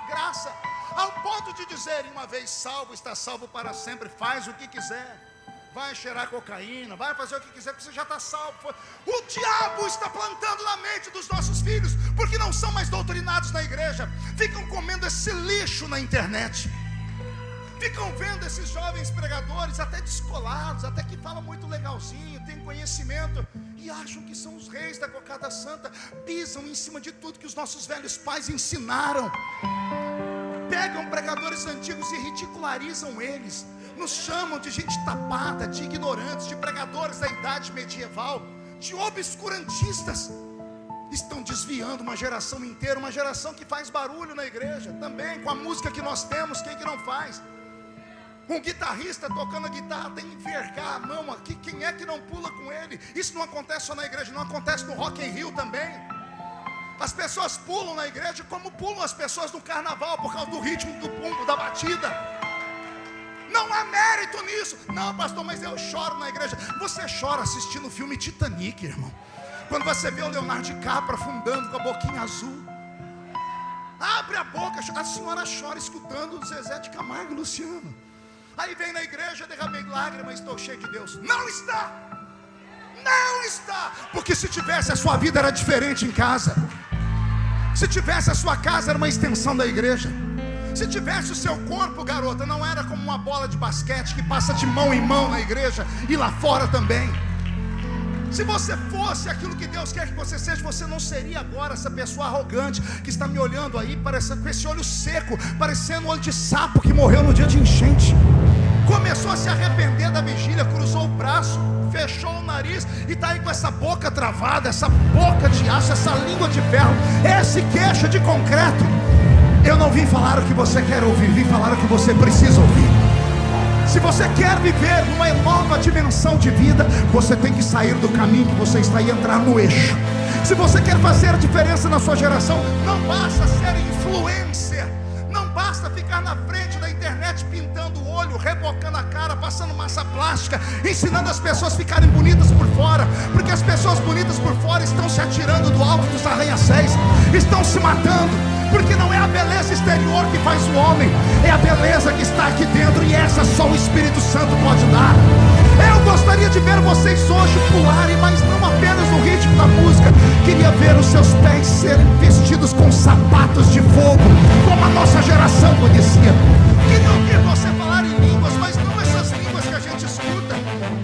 graça, ao ponto de dizerem: uma vez salvo, está salvo para sempre, faz o que quiser. Vai cheirar cocaína, vai fazer o que quiser, porque você já está salvo. O diabo está plantando na mente dos nossos filhos, porque não são mais doutrinados na igreja. Ficam comendo esse lixo na internet. Ficam vendo esses jovens pregadores, até descolados, até que falam muito legalzinho, tem conhecimento, e acham que são os reis da cocada santa. Pisam em cima de tudo que os nossos velhos pais ensinaram. Pegam pregadores antigos e ridicularizam eles. Nos chamam de gente tapada, de ignorantes, de pregadores da idade medieval, de obscurantistas. Estão desviando uma geração inteira, uma geração que faz barulho na igreja também, com a música que nós temos. Quem que não faz? Um guitarrista tocando a guitarra tem que envergar a mão aqui. Quem é que não pula com ele? Isso não acontece só na igreja, não acontece no Rock in Rio também. As pessoas pulam na igreja como pulam as pessoas no carnaval, por causa do ritmo do pumbo, da batida. Não há mérito nisso. Não, pastor, mas eu choro na igreja. Você chora assistindo o filme Titanic, irmão. Quando você vê o Leonardo DiCaprio afundando com a boquinha azul. Abre a boca, a senhora chora escutando o Zezé de Camargo e Luciano. Aí vem na igreja: derramei lágrimas, estou cheio de Deus. Não está. Não está. Porque se tivesse, a sua vida era diferente em casa. Se tivesse, a sua casa era uma extensão da igreja. Se tivesse o seu corpo, garota, não era como uma bola de basquete que passa de mão em mão na igreja e lá fora também. Se você fosse aquilo que Deus quer que você seja, você não seria agora essa pessoa arrogante que está me olhando aí, parecendo, com esse olho seco, parecendo um olho de sapo que morreu no dia de enchente. Começou a se arrepender da vigília, cruzou o braço, fechou o nariz e está aí com essa boca travada, essa boca de aço, essa língua de ferro, esse queixo de concreto. Eu não vim falar o que você quer ouvir, vim falar o que você precisa ouvir. Se você quer viver numa nova dimensão de vida, você tem que sair do caminho que você está e entrar no eixo. Se você quer fazer a diferença na sua geração, não basta ser influencer, não basta ficar na frente da internet internet pintando o olho, rebocando a cara, passando massa plástica, ensinando as pessoas a ficarem bonitas por fora, porque as pessoas bonitas por fora estão se atirando do alto dos arranha-céus, estão se matando, porque não é a beleza exterior que faz o homem, é a beleza que está aqui dentro, e essa só o Espírito Santo pode dar. Eu gostaria de ver vocês hoje pularem, mas não apenas no ritmo da música. Queria ver os seus pés serem vestidos com sapatos de fogo, como a nossa geração conhecia. Queria ouvir você falar em línguas, mas não essas línguas que a gente escuta.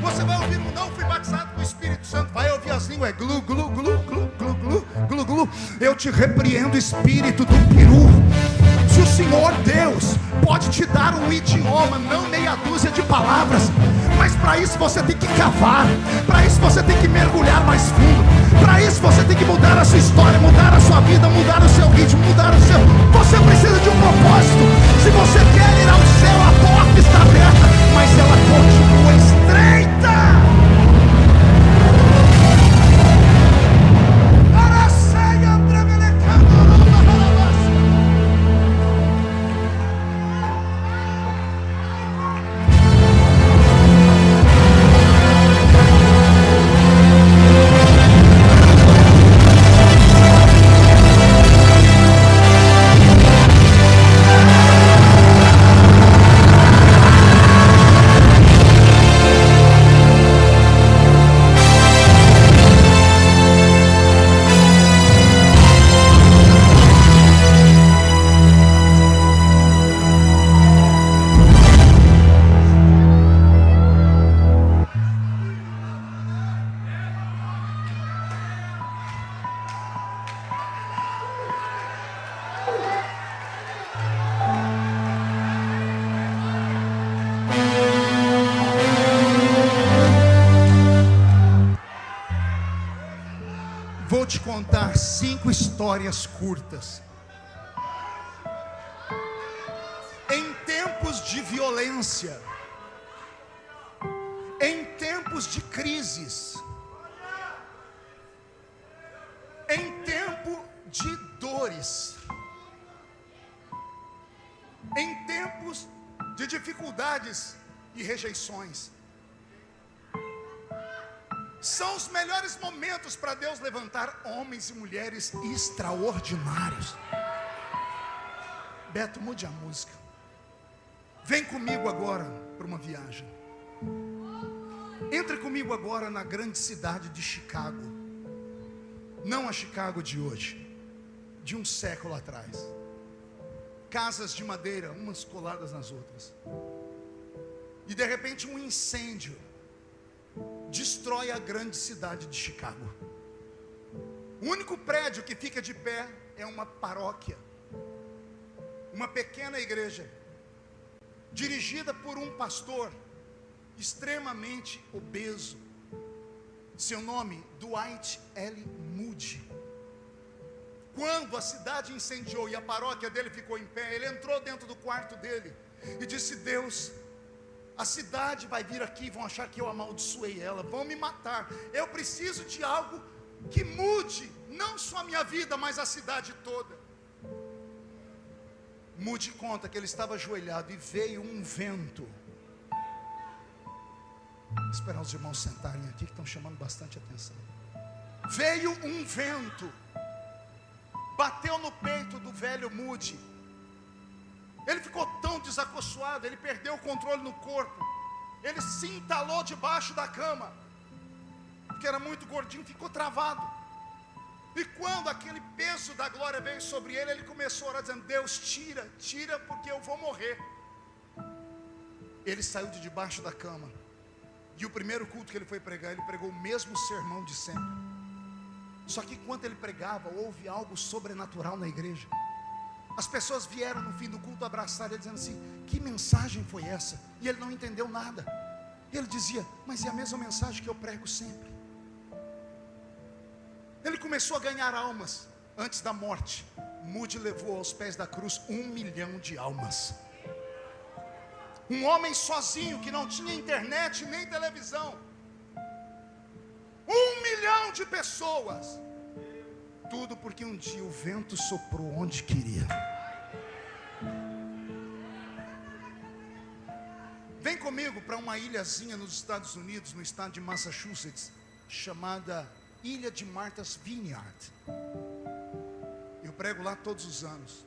Você vai ouvir um não fui batizado com o Espírito Santo, vai ouvir as línguas, glu, glu, glu, glu, glu, glu, glu, glu. Eu te repreendo, espírito do peru. Se o Senhor Deus pode te dar um idioma, não meia dúzia de palavras, mas para isso você tem que cavar, para isso você tem que mergulhar mais fundo, para isso você tem que mudar a sua história, mudar a sua vida, mudar o seu ritmo, mudar o seu... Você precisa de um propósito. Se você quer ir ao céu, a porta está aberta, mas ela continua estreita. Vou te contar 5 histórias curtas. Em tempos de violência, em tempos de crises, em tempo de dores, em tempos de dificuldades e rejeições, são os melhores momentos para Deus levantar homens e mulheres extraordinários. Beto, mude a música. Vem comigo agora para uma viagem. Entre comigo agora na grande cidade de Chicago. Não a Chicago de hoje, de um século atrás. Casas de madeira, umas coladas nas outras. E de repente um incêndio destrói a grande cidade de Chicago. O único prédio que fica de pé é uma paróquia, uma pequena igreja, dirigida por um pastor extremamente obeso. Seu nome, Dwight L. Moody. Quando a cidade incendiou e a paróquia dele ficou em pé, ele entrou dentro do quarto dele e disse: Deus, a cidade vai vir aqui, vão achar que eu amaldiçoei ela, vão me matar. Eu preciso de algo que mude, não só a minha vida, mas a cidade toda. Moody conta que ele estava ajoelhado e veio um vento. Vou esperar os irmãos sentarem aqui que estão chamando bastante atenção. Veio um vento, bateu no peito do velho Moody. Ele ficou tão desacochoado, ele perdeu o controle no corpo. Ele se entalou debaixo da cama, porque era muito gordinho, ficou travado. E quando aquele peso da glória veio sobre ele, ele começou a orar dizendo: Deus, tira, tira, porque eu vou morrer. Ele saiu de debaixo da cama. E o primeiro culto que ele foi pregar, ele pregou o mesmo sermão de sempre. Só que enquanto ele pregava, houve algo sobrenatural na igreja. As pessoas vieram no fim do culto abraçar ele, dizendo assim: que mensagem foi essa? E ele não entendeu nada. Ele dizia: mas é a mesma mensagem que eu prego sempre. Ele começou a ganhar almas. Antes da morte, Moody levou aos pés da cruz 1 milhão de almas. Um homem sozinho, que não tinha internet nem televisão. 1 milhão de pessoas. Tudo porque um dia o vento soprou onde queria. Vem comigo para uma ilhazinha nos Estados Unidos, no estado de Massachusetts, chamada Ilha de Martha's Vineyard. Eu prego lá todos os anos.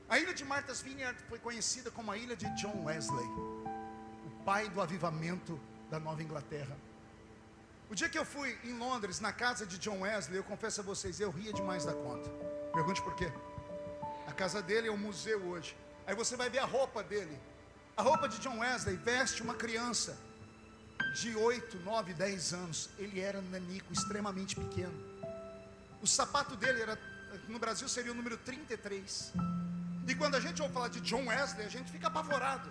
A Ilha de Martha's Vineyard foi conhecida como a Ilha de John Wesley, o pai do avivamento da Nova Inglaterra. O dia que eu fui em Londres, na casa de John Wesley, eu confesso a vocês, eu ria demais da conta. Pergunte por quê. A casa dele é um museu hoje. Aí você vai ver a roupa dele. A roupa de John Wesley veste uma criança de 8, 9, 10 anos. Ele era nanico, extremamente pequeno. O sapato dele era, no Brasil seria o número 33. E quando a gente ouve falar de John Wesley, a gente fica apavorado.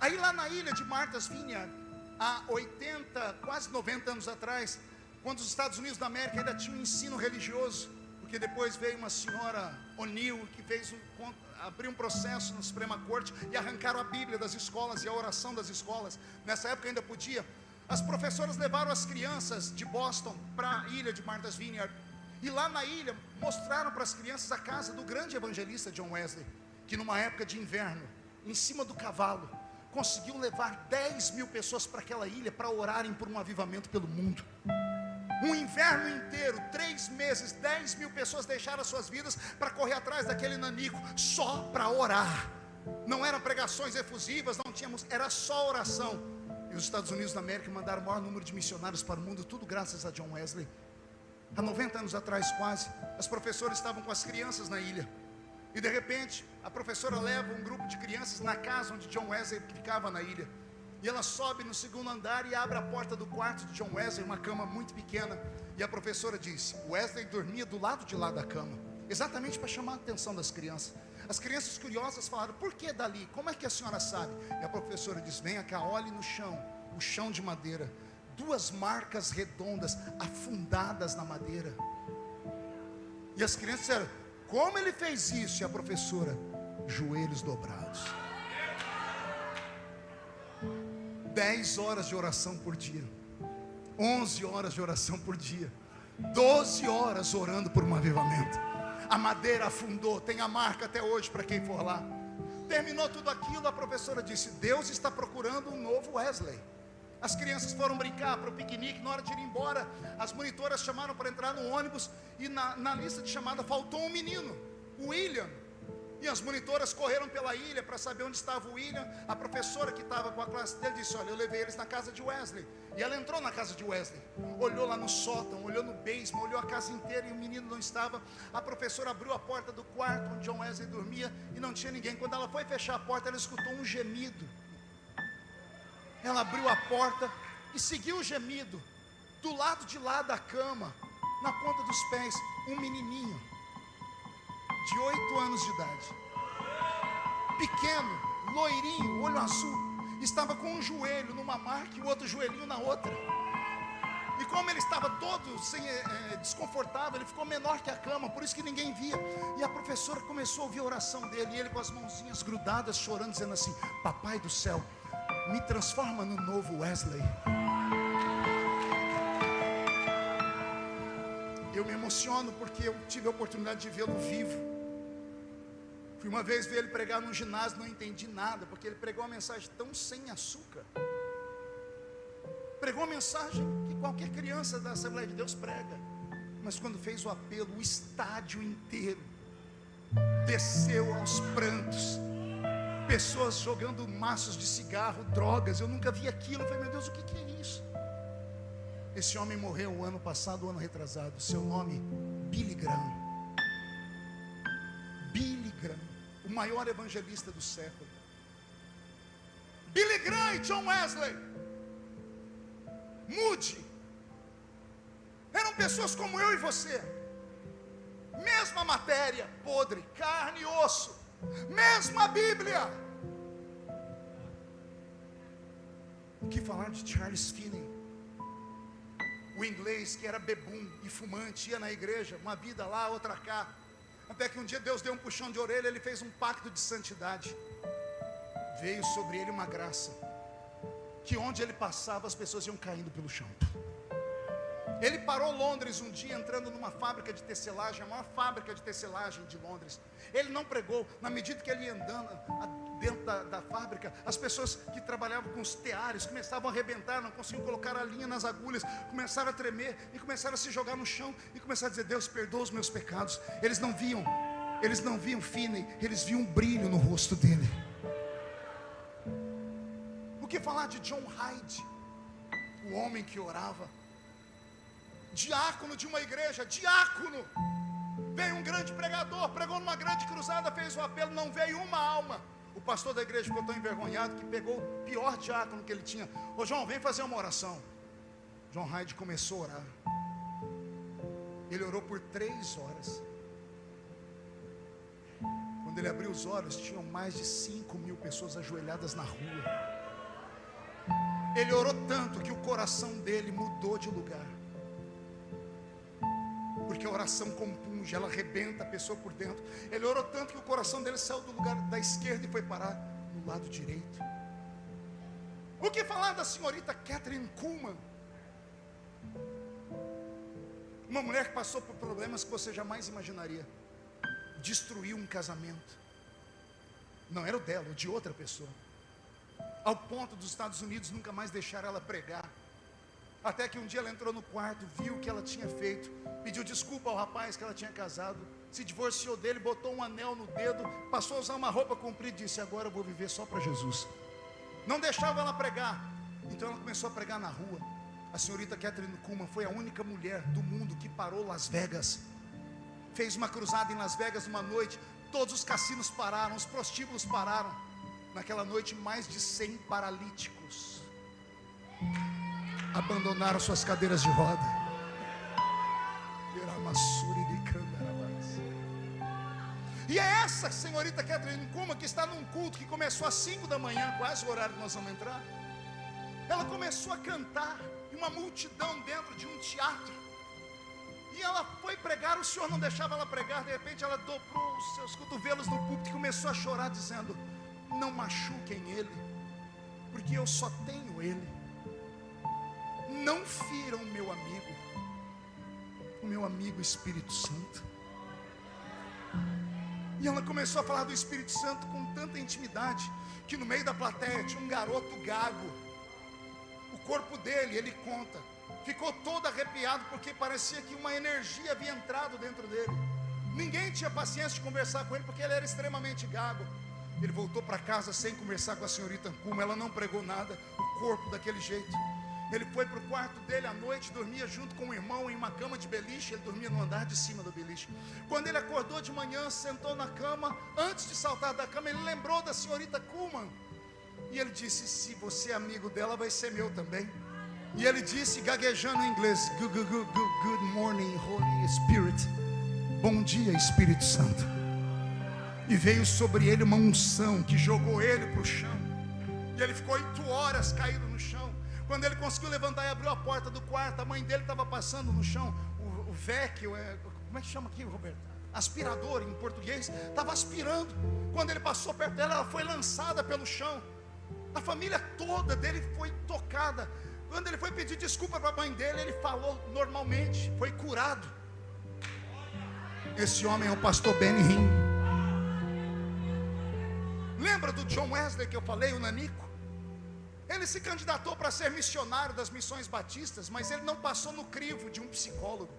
Aí lá na ilha de Martha's Vineyard, há 80, quase 90 anos atrás, quando os Estados Unidos da América ainda tinham um ensino religioso, porque depois veio uma senhora O'Neill que abriu um processo na Suprema Corte e arrancaram a Bíblia das escolas e a oração das escolas. Nessa época ainda podia. As professoras levaram as crianças de Boston para a ilha de Martha's Vineyard, e lá na ilha mostraram para as crianças a casa do grande evangelista John Wesley, que numa época de inverno, em cima do cavalo, conseguiu levar 10 mil pessoas para aquela ilha para orarem por um avivamento pelo mundo. Um inverno inteiro, 3 meses, 10 mil pessoas deixaram as suas vidas para correr atrás daquele nanico, só para orar. Não eram pregações efusivas, não tínhamos, era só oração. E os Estados Unidos da América mandaram o maior número de missionários para o mundo, tudo graças a John Wesley. Há 90 anos atrás quase, as professoras estavam com as crianças na ilha. E de repente, a professora leva um grupo de crianças na casa onde John Wesley ficava na ilha. E ela sobe no segundo andar e abre a porta do quarto de John Wesley, uma cama muito pequena. E a professora disse, Wesley dormia do lado de lá da cama, exatamente para chamar a atenção das crianças. As crianças curiosas falaram, por que dali? Como é que a senhora sabe? E a professora disse, venha cá, olhe no chão, o chão de madeira. 2 marcas redondas, afundadas na madeira. E as crianças disseram, como ele fez isso? E a professora, joelhos dobrados. 10 horas de oração por dia, 11 horas de oração por dia, 12 horas orando por um avivamento. A madeira afundou, tem a marca até hoje para quem for lá. Terminou tudo aquilo, a professora disse, Deus está procurando um novo Wesley. As crianças foram brincar para o piquenique. Na hora de ir embora, as monitoras chamaram para entrar no ônibus, e na lista de chamada faltou um menino, o William. E as monitoras correram pela ilha para saber onde estava o William. A professora que estava com a classe dele disse, olha, eu levei eles na casa de Wesley. E ela entrou na casa de Wesley, olhou lá no sótão, olhou no basement, olhou a casa inteira e o menino não estava. A professora abriu a porta do quarto onde John Wesley dormia e não tinha ninguém. Quando ela foi fechar a porta, ela escutou um gemido. Ela abriu a porta e seguiu o gemido. Do lado de lá da cama, na ponta dos pés, um menininho de 8 anos de idade, pequeno, loirinho, olho azul, estava com um joelho numa marca e o outro joelhinho na outra. E como ele estava todo desconfortável, ele ficou menor que a cama, por isso que ninguém via. E a professora começou a ouvir a oração dele, e ele com as mãozinhas grudadas, chorando, dizendo assim, papai do céu, me transforma no novo Wesley. Eu me emociono porque eu tive a oportunidade de vê-lo vivo. Fui uma vez ver ele pregar num ginásio, não entendi nada, porque ele pregou uma mensagem tão sem açúcar. Pregou uma mensagem que qualquer criança da Assembleia de Deus prega. Mas quando fez o apelo, o estádio inteiro desceu aos prantos. Pessoas jogando maços de cigarro, drogas. Eu nunca vi aquilo. Eu falei, meu Deus, o que é isso? Esse homem morreu o ano passado, o ano retrasado. Seu nome, Billy Graham. Billy Graham, o maior evangelista do século. Billy Graham e John Wesley, Moody, eram pessoas como eu e você. Mesma matéria, podre, carne e osso. Mesma Bíblia. O que falar de Charles Finney, o inglês que era bebum e fumante, ia na igreja, uma vida lá, outra cá, até que um dia Deus deu um puxão de orelha, ele fez um pacto de santidade. Veio sobre ele uma graça, que onde ele passava as pessoas iam caindo pelo chão. Ele parou Londres um dia, entrando numa fábrica de tecelagem, a maior fábrica de tecelagem de Londres. Ele não pregou, na medida que ele ia andando dentro da fábrica, fábrica, as pessoas que trabalhavam com os teares começavam a arrebentar, não conseguiam colocar a linha nas agulhas, começaram a tremer e começaram a se jogar no chão e começaram a dizer: Deus, perdoa os meus pecados. Eles não viam Finney, eles viam um brilho no rosto dele. O que falar de John Hyde, o homem que orava, diácono de uma igreja, diácono. Veio um grande pregador, pregou numa grande cruzada, fez o apelo, não veio uma alma. O pastor da igreja ficou tão envergonhado que pegou o pior diácono que ele tinha. Ô João, vem fazer uma oração. John Hyde começou a orar. Ele orou por 3 horas. Quando ele abriu os olhos, tinham mais de 5.000 pessoas ajoelhadas na rua. Ele orou tanto que o coração dele mudou de lugar. Porque a oração compunge, ela arrebenta a pessoa por dentro. Ele orou tanto que o coração dele saiu do lugar da esquerda e foi parar no lado direito. O que falar da senhorita Kathryn Kuhlman? Uma mulher que passou por problemas que você jamais imaginaria. Destruiu um casamento. Não era o dela, o de outra pessoa. Ao ponto dos Estados Unidos nunca mais deixar ela pregar. Até que um dia ela entrou no quarto, viu o que ela tinha feito, pediu desculpa ao rapaz que ela tinha casado, se divorciou dele, botou um anel no dedo, passou a usar uma roupa comprida e disse: agora eu vou viver só para Jesus. Não deixava ela pregar. Então ela começou a pregar na rua. A senhorita Kathryn Kuhlman foi a única mulher do mundo que parou Las Vegas. Fez uma cruzada em Las Vegas uma noite. Todos os cassinos pararam, os prostíbulos pararam. Naquela noite mais de 100 paralíticos abandonaram suas cadeiras de roda. E é essa senhorita Kathryn Kuhlman que está num culto que começou às 5 da manhã, quase o horário que nós vamos entrar. Ela começou a cantar e uma multidão dentro de um teatro. E ela foi pregar, o Senhor não deixava ela pregar. De repente ela dobrou os seus cotovelos no púlpito e começou a chorar, dizendo: não machuquem ele, porque eu só tenho ele. Não firam o meu amigo Espírito Santo. E ela começou a falar do Espírito Santo com tanta intimidade, que no meio da plateia tinha um garoto gago. O corpo dele, ele conta, ficou todo arrepiado, porque parecia que uma energia havia entrado dentro dele. Ninguém tinha paciência de conversar com ele, porque ele era extremamente gago. Ele voltou para casa sem conversar com a senhorita Kuhlman. Ela não pregou nada, o corpo daquele jeito. Ele foi para o quarto dele à noite, dormia junto com o irmão em uma cama de beliche. Ele dormia no andar de cima do beliche. Quando ele acordou de manhã, sentou na cama, antes de saltar da cama, ele lembrou da senhorita Kuhlman. E ele disse: se você é amigo dela, vai ser meu também. E ele disse, gaguejando em inglês: good morning, Holy Spirit. Bom dia, Espírito Santo. E veio sobre ele uma unção que jogou ele para o chão. E ele ficou 8 horas caído no chão. Quando ele conseguiu levantar e abriu a porta do quarto, a mãe dele estava passando no chão. O VEC, como é que chama aqui, Roberto? Aspirador em português, estava aspirando. Quando ele passou perto dela, ela foi lançada pelo chão. A família toda dele foi tocada. Quando ele foi pedir desculpa para a mãe dele, ele falou normalmente, foi curado. Esse homem é o pastor Benny Hinn. Lembra do John Wesley que eu falei, o nanico? Ele se candidatou para ser missionário das missões batistas, mas ele não passou no crivo de um psicólogo.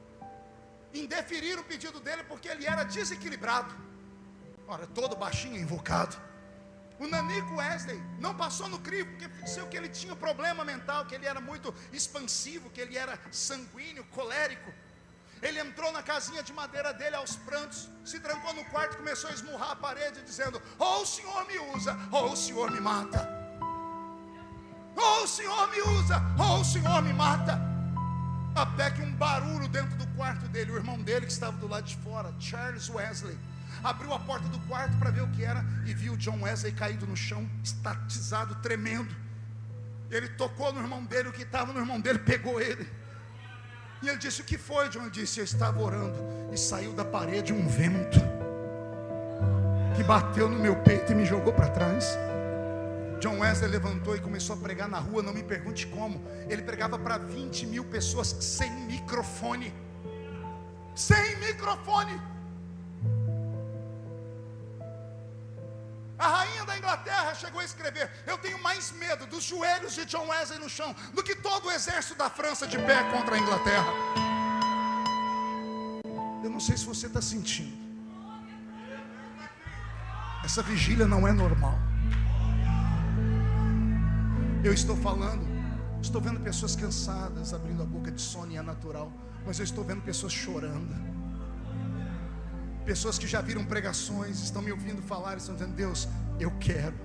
Indeferiram o pedido dele porque ele era desequilibrado. Ora, todo baixinho, invocado. O nanico Wesley não passou no crivo porque disse que ele tinha problema mental, que ele era muito expansivo, que ele era sanguíneo, colérico. Ele entrou na casinha de madeira dele aos prantos, se trancou no quarto e começou a esmurrar a parede, dizendo: ou o Senhor me usa, ou o Senhor me mata. Ou o Senhor me usa, ou o Senhor me mata. Até que um barulho dentro do quarto dele, o irmão dele que estava do lado de fora, Charles Wesley, abriu a porta do quarto para ver o que era e viu John Wesley caído no chão, estatizado, tremendo. Ele tocou no irmão dele, o que estava no irmão dele pegou ele. E ele disse: o que foi, John? Ele disse: eu estava orando e saiu da parede um vento que bateu no meu peito e me jogou para trás. John Wesley levantou e começou a pregar na rua. Não me pergunte como. Ele pregava para 20.000 pessoas sem microfone. Sem microfone. A rainha da Inglaterra chegou a escrever: eu tenho mais medo dos joelhos de John Wesley no chão do que todo o exército da França de pé contra a Inglaterra. Eu não sei se você está sentindo. Essa vigília não é normal. Eu estou falando, estou vendo pessoas cansadas abrindo a boca de sono, e é natural, mas eu estou vendo pessoas chorando. Pessoas que já viram pregações, estão me ouvindo falar, estão dizendo: Deus, eu quero.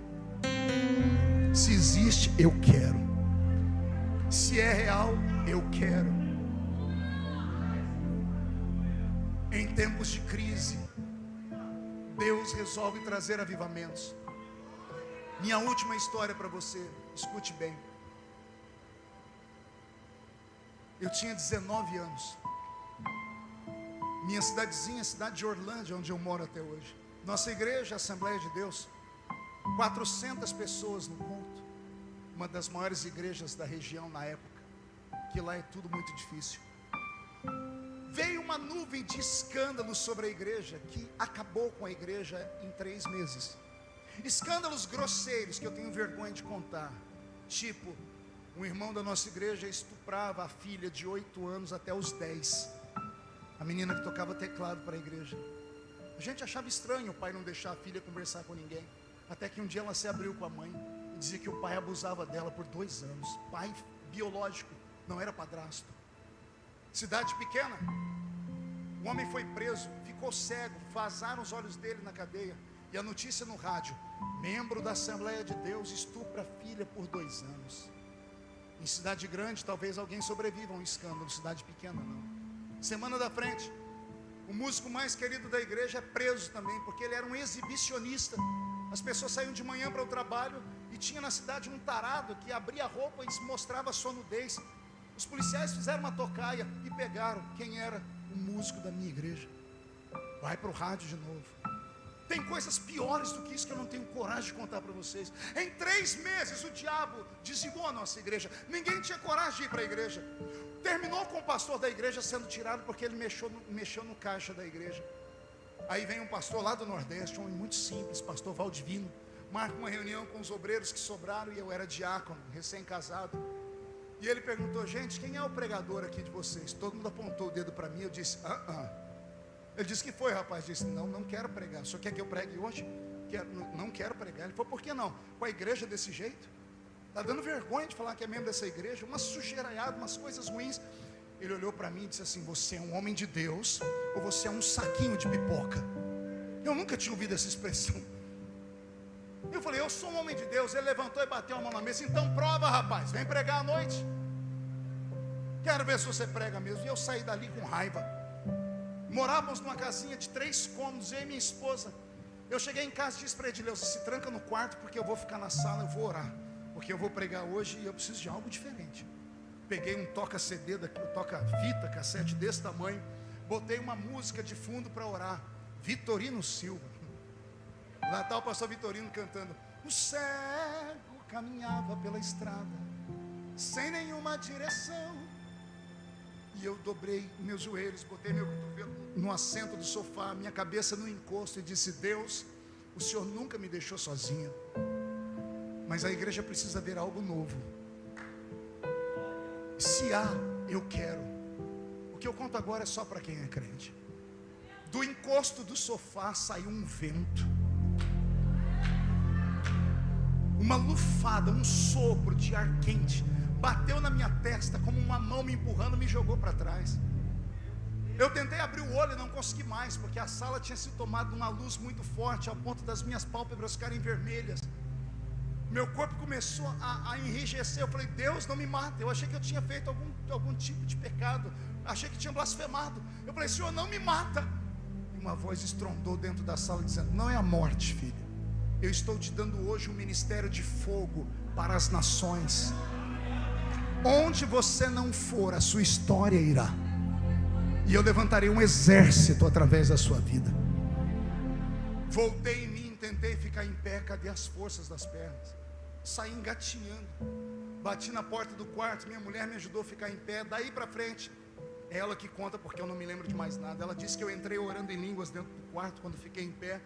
Se existe, eu quero. Se é real, eu quero. Em tempos de crise, Deus resolve trazer avivamentos. Minha última história para você, escute bem. Eu tinha 19 anos. Minha cidadezinha, a cidade de Orlândia, onde eu moro até hoje. Nossa igreja, Assembleia de Deus, 400 pessoas no culto. Uma das maiores igrejas da região na época, que lá é tudo muito difícil. Veio uma nuvem de escândalos sobre a igreja, que acabou com a igreja em 3 meses. Escândalos grosseiros que eu tenho vergonha de contar. Tipo, um irmão da nossa igreja estuprava a filha de 8 anos até os 10. A menina que tocava teclado para a igreja. A gente achava estranho o pai não deixar a filha conversar com ninguém. Até que um dia ela se abriu com a mãe e dizia que o pai abusava dela por 2 anos. Pai biológico, não era padrasto. Cidade pequena. O homem foi preso, ficou cego, vazaram os olhos dele na cadeia. E a notícia no rádio: membro da Assembleia de Deus estupra a filha por 2 anos. Em cidade grande talvez alguém sobreviva a um escândalo, cidade pequena não. Semana da frente, o músico mais querido da igreja é preso também, porque ele era um exibicionista. As pessoas saíam de manhã para o trabalho e tinha na cidade um tarado que abria a roupa e mostrava a sua nudez. Os policiais fizeram uma tocaia e pegaram quem era o músico da minha igreja. Vai para o rádio de novo. Tem coisas piores do que isso que eu não tenho coragem de contar para vocês. Em 3 meses o diabo dizimou a nossa igreja. Ninguém tinha coragem de ir para a igreja. Terminou com o pastor da igreja sendo tirado porque ele mexeu no caixa da igreja. Aí vem um pastor lá do Nordeste, um homem muito simples, pastor Valdivino, marca uma reunião com os obreiros que sobraram, e eu era diácono, recém-casado. E ele perguntou: gente, quem é o pregador aqui de vocês? Todo mundo apontou o dedo para mim. Eu disse: Ele disse: que foi, rapaz? Eu disse: não quero pregar. Só quer que eu pregue hoje? Não quero pregar. Ele falou: por que não? Com a igreja desse jeito? Está dando vergonha de falar que é membro dessa igreja, uma sujeiraiada, umas coisas ruins. Ele olhou para mim e disse assim: você é um homem de Deus ou você é um saquinho de pipoca? Eu nunca tinha ouvido essa expressão. Eu falei: eu sou um homem de Deus. Ele levantou e bateu a mão na mesa. Então prova, rapaz, vem pregar à noite. Quero ver se você prega mesmo. E eu saí dali com raiva. Morávamos numa casinha de 3 cômodos, eu e minha esposa. Eu cheguei em casa e disse para Edileuza: se tranca no quarto, porque eu vou ficar na sala, eu vou orar, porque eu vou pregar hoje e eu preciso de algo diferente. Peguei um toca-CD, toca-fita, cassete desse tamanho, botei uma música de fundo para orar, Vitorino Silva. Lá está o pastor Vitorino cantando: o cego caminhava pela estrada, sem nenhuma direção. E eu dobrei meus joelhos, botei meu cotovelo no assento do sofá, minha cabeça no encosto, e disse: Deus, o Senhor nunca me deixou sozinho, mas a igreja precisa ver algo novo. Se há, eu quero. O que eu conto agora é só para quem é crente. Do encosto do sofá saiu um vento, uma lufada, um sopro de ar quente, bateu na minha testa como uma mão me empurrando, me jogou para trás. Eu tentei abrir o olho e não consegui mais, porque a sala tinha sido tomada uma luz muito forte, ao ponto das minhas pálpebras ficarem vermelhas. Meu corpo começou a enrijecer. Eu falei: Deus, não me mata. Eu achei que eu tinha feito algum tipo de pecado, achei que tinha blasfemado. Eu falei: Senhor, não me mata. E uma voz estrondou dentro da sala dizendo: não é a morte, filho, eu estou te dando hoje um ministério de fogo para as nações. Onde você não for, a sua história irá, e eu levantarei um exército através da sua vida. Voltei em mim, tentei ficar em pé. Cadê as forças das pernas? Saí engatinhando, bati na porta do quarto. Minha mulher me ajudou a ficar em pé. Daí para frente, ela que conta, porque eu não me lembro de mais nada. Ela disse que eu entrei orando em línguas dentro do quarto quando fiquei em pé.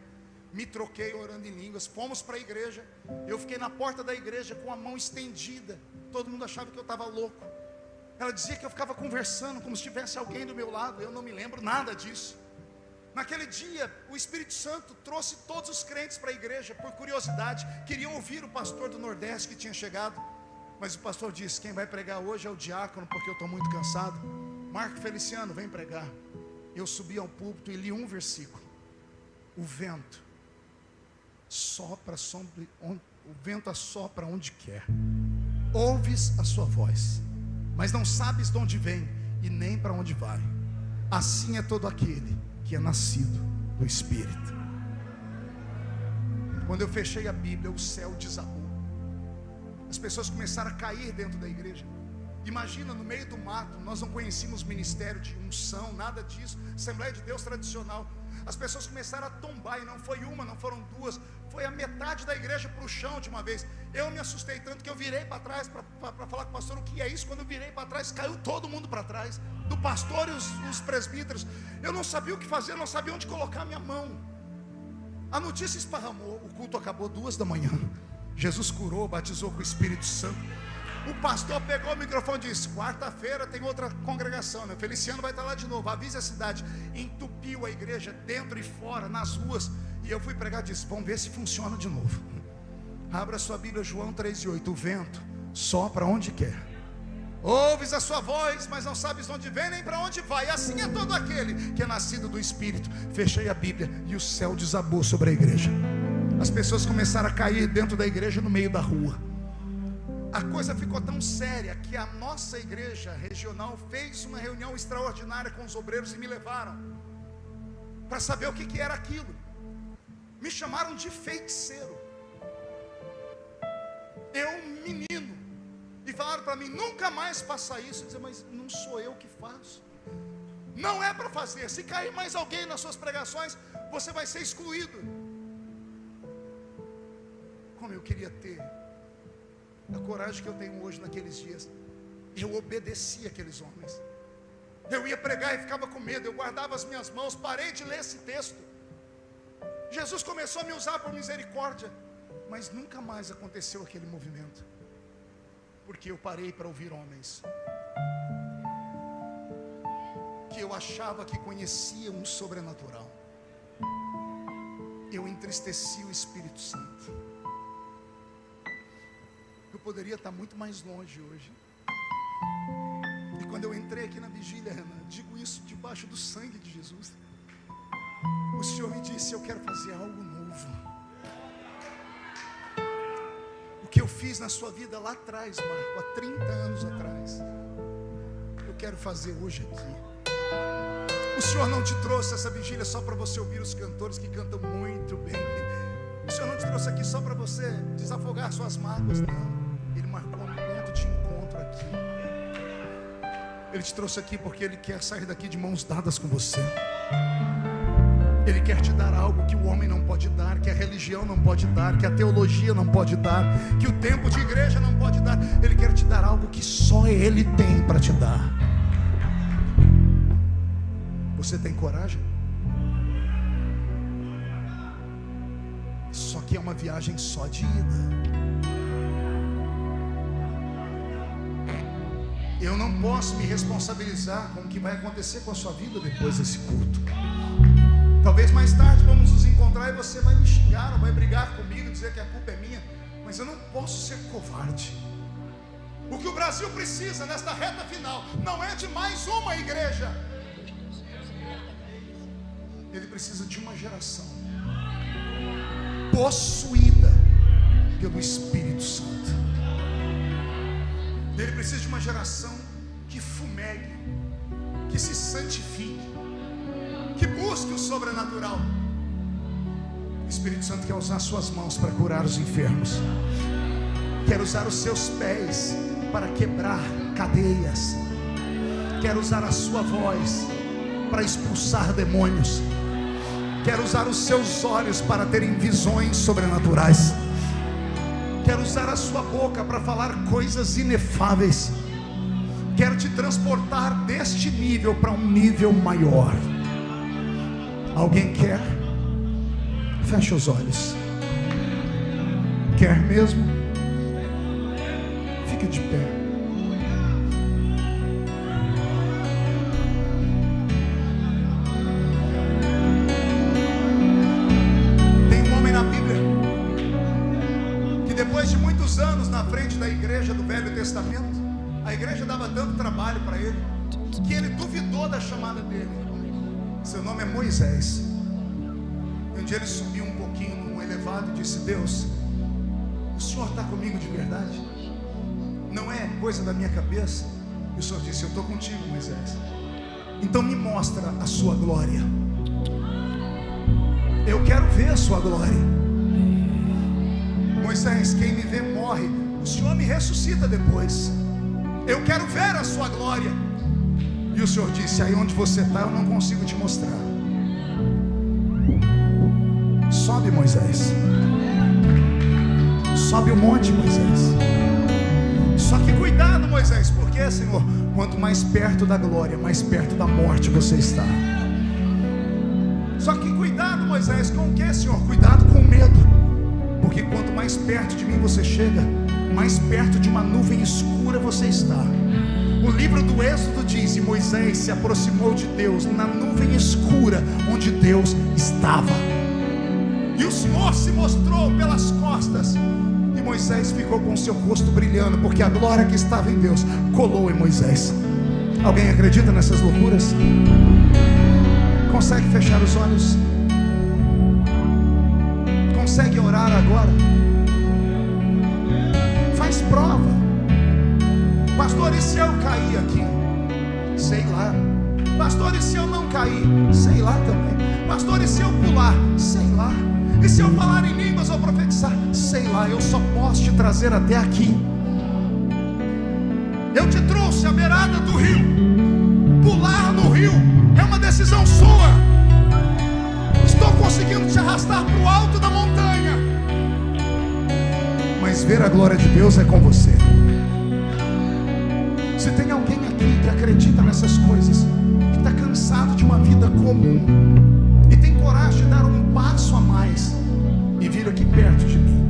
Me troquei orando em línguas, fomos para a igreja. Eu fiquei na porta da igreja com a mão estendida. Todo mundo achava que eu estava louco. Ela dizia que eu ficava conversando como se tivesse alguém do meu lado. Eu não me lembro nada disso. Naquele dia, o Espírito Santo trouxe todos os crentes para a igreja por curiosidade. Queriam ouvir o pastor do Nordeste que tinha chegado. Mas o pastor disse: quem vai pregar hoje é o diácono, porque eu estou muito cansado. Marco Feliciano, vem pregar. Eu subi ao púlpito e li um versículo. O vento o vento assopra onde quer. Ouves a sua voz, mas não sabes de onde vem e nem para onde vai. Assim é todo aquele que é nascido do Espírito. Quando eu fechei a Bíblia, o céu desabou. As pessoas começaram a cair dentro da igreja. Imagina, no meio do mato, nós não conhecíamos ministério de unção, nada disso, Assembleia de Deus tradicional. As pessoas começaram a tombar, e não foi uma, não foram duas, foi a metade da igreja para o chão de uma vez. Eu me assustei tanto que eu virei para trás para falar com o pastor: o que é isso? Quando eu virei para trás, caiu todo mundo para trás, do pastor e os presbíteros. Eu não sabia o que fazer, não sabia onde colocar a minha mão. A notícia esparramou, o culto acabou 2 da manhã. Jesus curou, batizou com o Espírito Santo. O pastor pegou o microfone e disse: quarta-feira tem outra congregação, né? Feliciano vai estar lá de novo, avise a cidade. Entupiu a igreja, dentro e fora, nas ruas. E eu fui pregar e disse: vamos ver se funciona de novo. Abra sua Bíblia, João 3,8. O vento sopra onde quer. Ouves a sua voz, mas não sabes de onde vem nem para onde vai. Assim é todo aquele que é nascido do Espírito. Fechei a Bíblia e o céu desabou sobre a igreja. As pessoas começaram a cair dentro da igreja, no meio da rua. A coisa ficou tão séria que a nossa igreja regional fez uma reunião extraordinária com os obreiros e me levaram para saber o que era aquilo. Me chamaram de feiticeiro. Eu, menino, e falaram para mim: nunca mais faça isso. Eu disse: mas não sou eu que faço. Não é para fazer. Se cair mais alguém nas suas pregações, você vai ser excluído. Como eu queria ter a coragem que eu tenho hoje naqueles dias. Eu obedeci aqueles homens. Eu ia pregar e ficava com medo. Eu guardava as minhas mãos. Parei de ler esse texto. Jesus começou a me usar por misericórdia, mas nunca mais aconteceu aquele movimento, porque eu parei para ouvir homens que eu achava que conheciam um sobrenatural. Eu entristeci o Espírito Santo. Eu poderia estar muito mais longe hoje. E quando eu entrei aqui na vigília, Renan, digo isso debaixo do sangue de Jesus, o Senhor me disse: eu quero fazer algo novo. O que eu fiz na sua vida lá atrás, Marco, há 30 anos atrás, eu quero fazer hoje aqui. O Senhor não te trouxe essa vigília só para você ouvir os cantores que cantam muito bem. O Senhor não te trouxe aqui só para você desafogar suas mágoas, não. Ele marcou um ponto de encontro aqui. Ele te trouxe aqui porque Ele quer sair daqui de mãos dadas com você. Ele quer te dar algo que o homem não pode dar, que a religião não pode dar, que a teologia não pode dar, que o tempo de igreja não pode dar. Ele quer te dar algo que só Ele tem para te dar. Você tem coragem? Só que é uma viagem só de ida. Eu não posso me responsabilizar com o que vai acontecer com a sua vida depois desse culto. Talvez mais tarde vamos nos encontrar e você vai me xingar ou vai brigar comigo, dizer que a culpa é minha. Mas eu não posso ser covarde. O que o Brasil precisa nesta reta final não é de mais uma igreja. Ele precisa de uma geração possuída pelo Espírito Santo. Ele precisa de uma geração que fumegue, que se santifique, que busque o sobrenatural. O Espírito Santo quer usar suas mãos para curar os enfermos, quer usar os seus pés para quebrar cadeias, quer usar a sua voz para expulsar demônios, quer usar os seus olhos para terem visões sobrenaturais, quer usar a sua boca para falar coisas inefáveis, quer te transportar deste nível para um nível maior. Alguém quer? Feche os olhos. Quer mesmo? Fique de pé. Tem um homem na Bíblia que depois de muitos anos na frente da igreja do Velho Testamento, a igreja dava tanto trabalho para ele que ele duvidou da chamada dele. Seu nome é Moisés. Um dia ele subiu um pouquinho num elevado e disse: Deus, o Senhor está comigo de verdade? Não é coisa da minha cabeça? E o Senhor disse: eu estou contigo, Moisés. Então me mostra a sua glória. Eu quero ver a sua glória. Moisés, quem me vê morre, o Senhor me ressuscita depois. Eu quero ver a sua glória. E o Senhor disse: aí onde você está eu não consigo te mostrar. Sobe, Moisés. Sobe o monte, Moisés. Só que cuidado, Moisés, porque, Senhor, quanto mais perto da glória, mais perto da morte você está. Só que cuidado, Moisés, com o que, Senhor? Cuidado com o medo, porque quanto mais perto de mim você chega, mais perto de uma nuvem escura você está. O livro do Êxodo diz: e Moisés se aproximou de Deus na nuvem escura onde Deus estava. E o Senhor se mostrou pelas costas, e Moisés ficou com seu rosto brilhando, porque a glória que estava em Deus colou em Moisés. Alguém acredita nessas loucuras? Consegue fechar os olhos? Consegue orar agora? Faz prova. Pastor, e se eu cair aqui? Sei lá. Pastor, e se eu não cair? Sei lá também. Pastor, e se eu pular? Sei lá. E se eu falar em línguas ou profetizar? Sei lá. Eu só posso te trazer até aqui. Eu te trouxe à beirada do rio. Pular no rio é uma decisão sua. Estou conseguindo te arrastar para o alto da montanha, mas ver a glória de Deus é com você. Se tem alguém aqui que acredita nessas coisas, que está cansado de uma vida comum e tem coragem de dar um passo a mais e vir aqui perto de mim,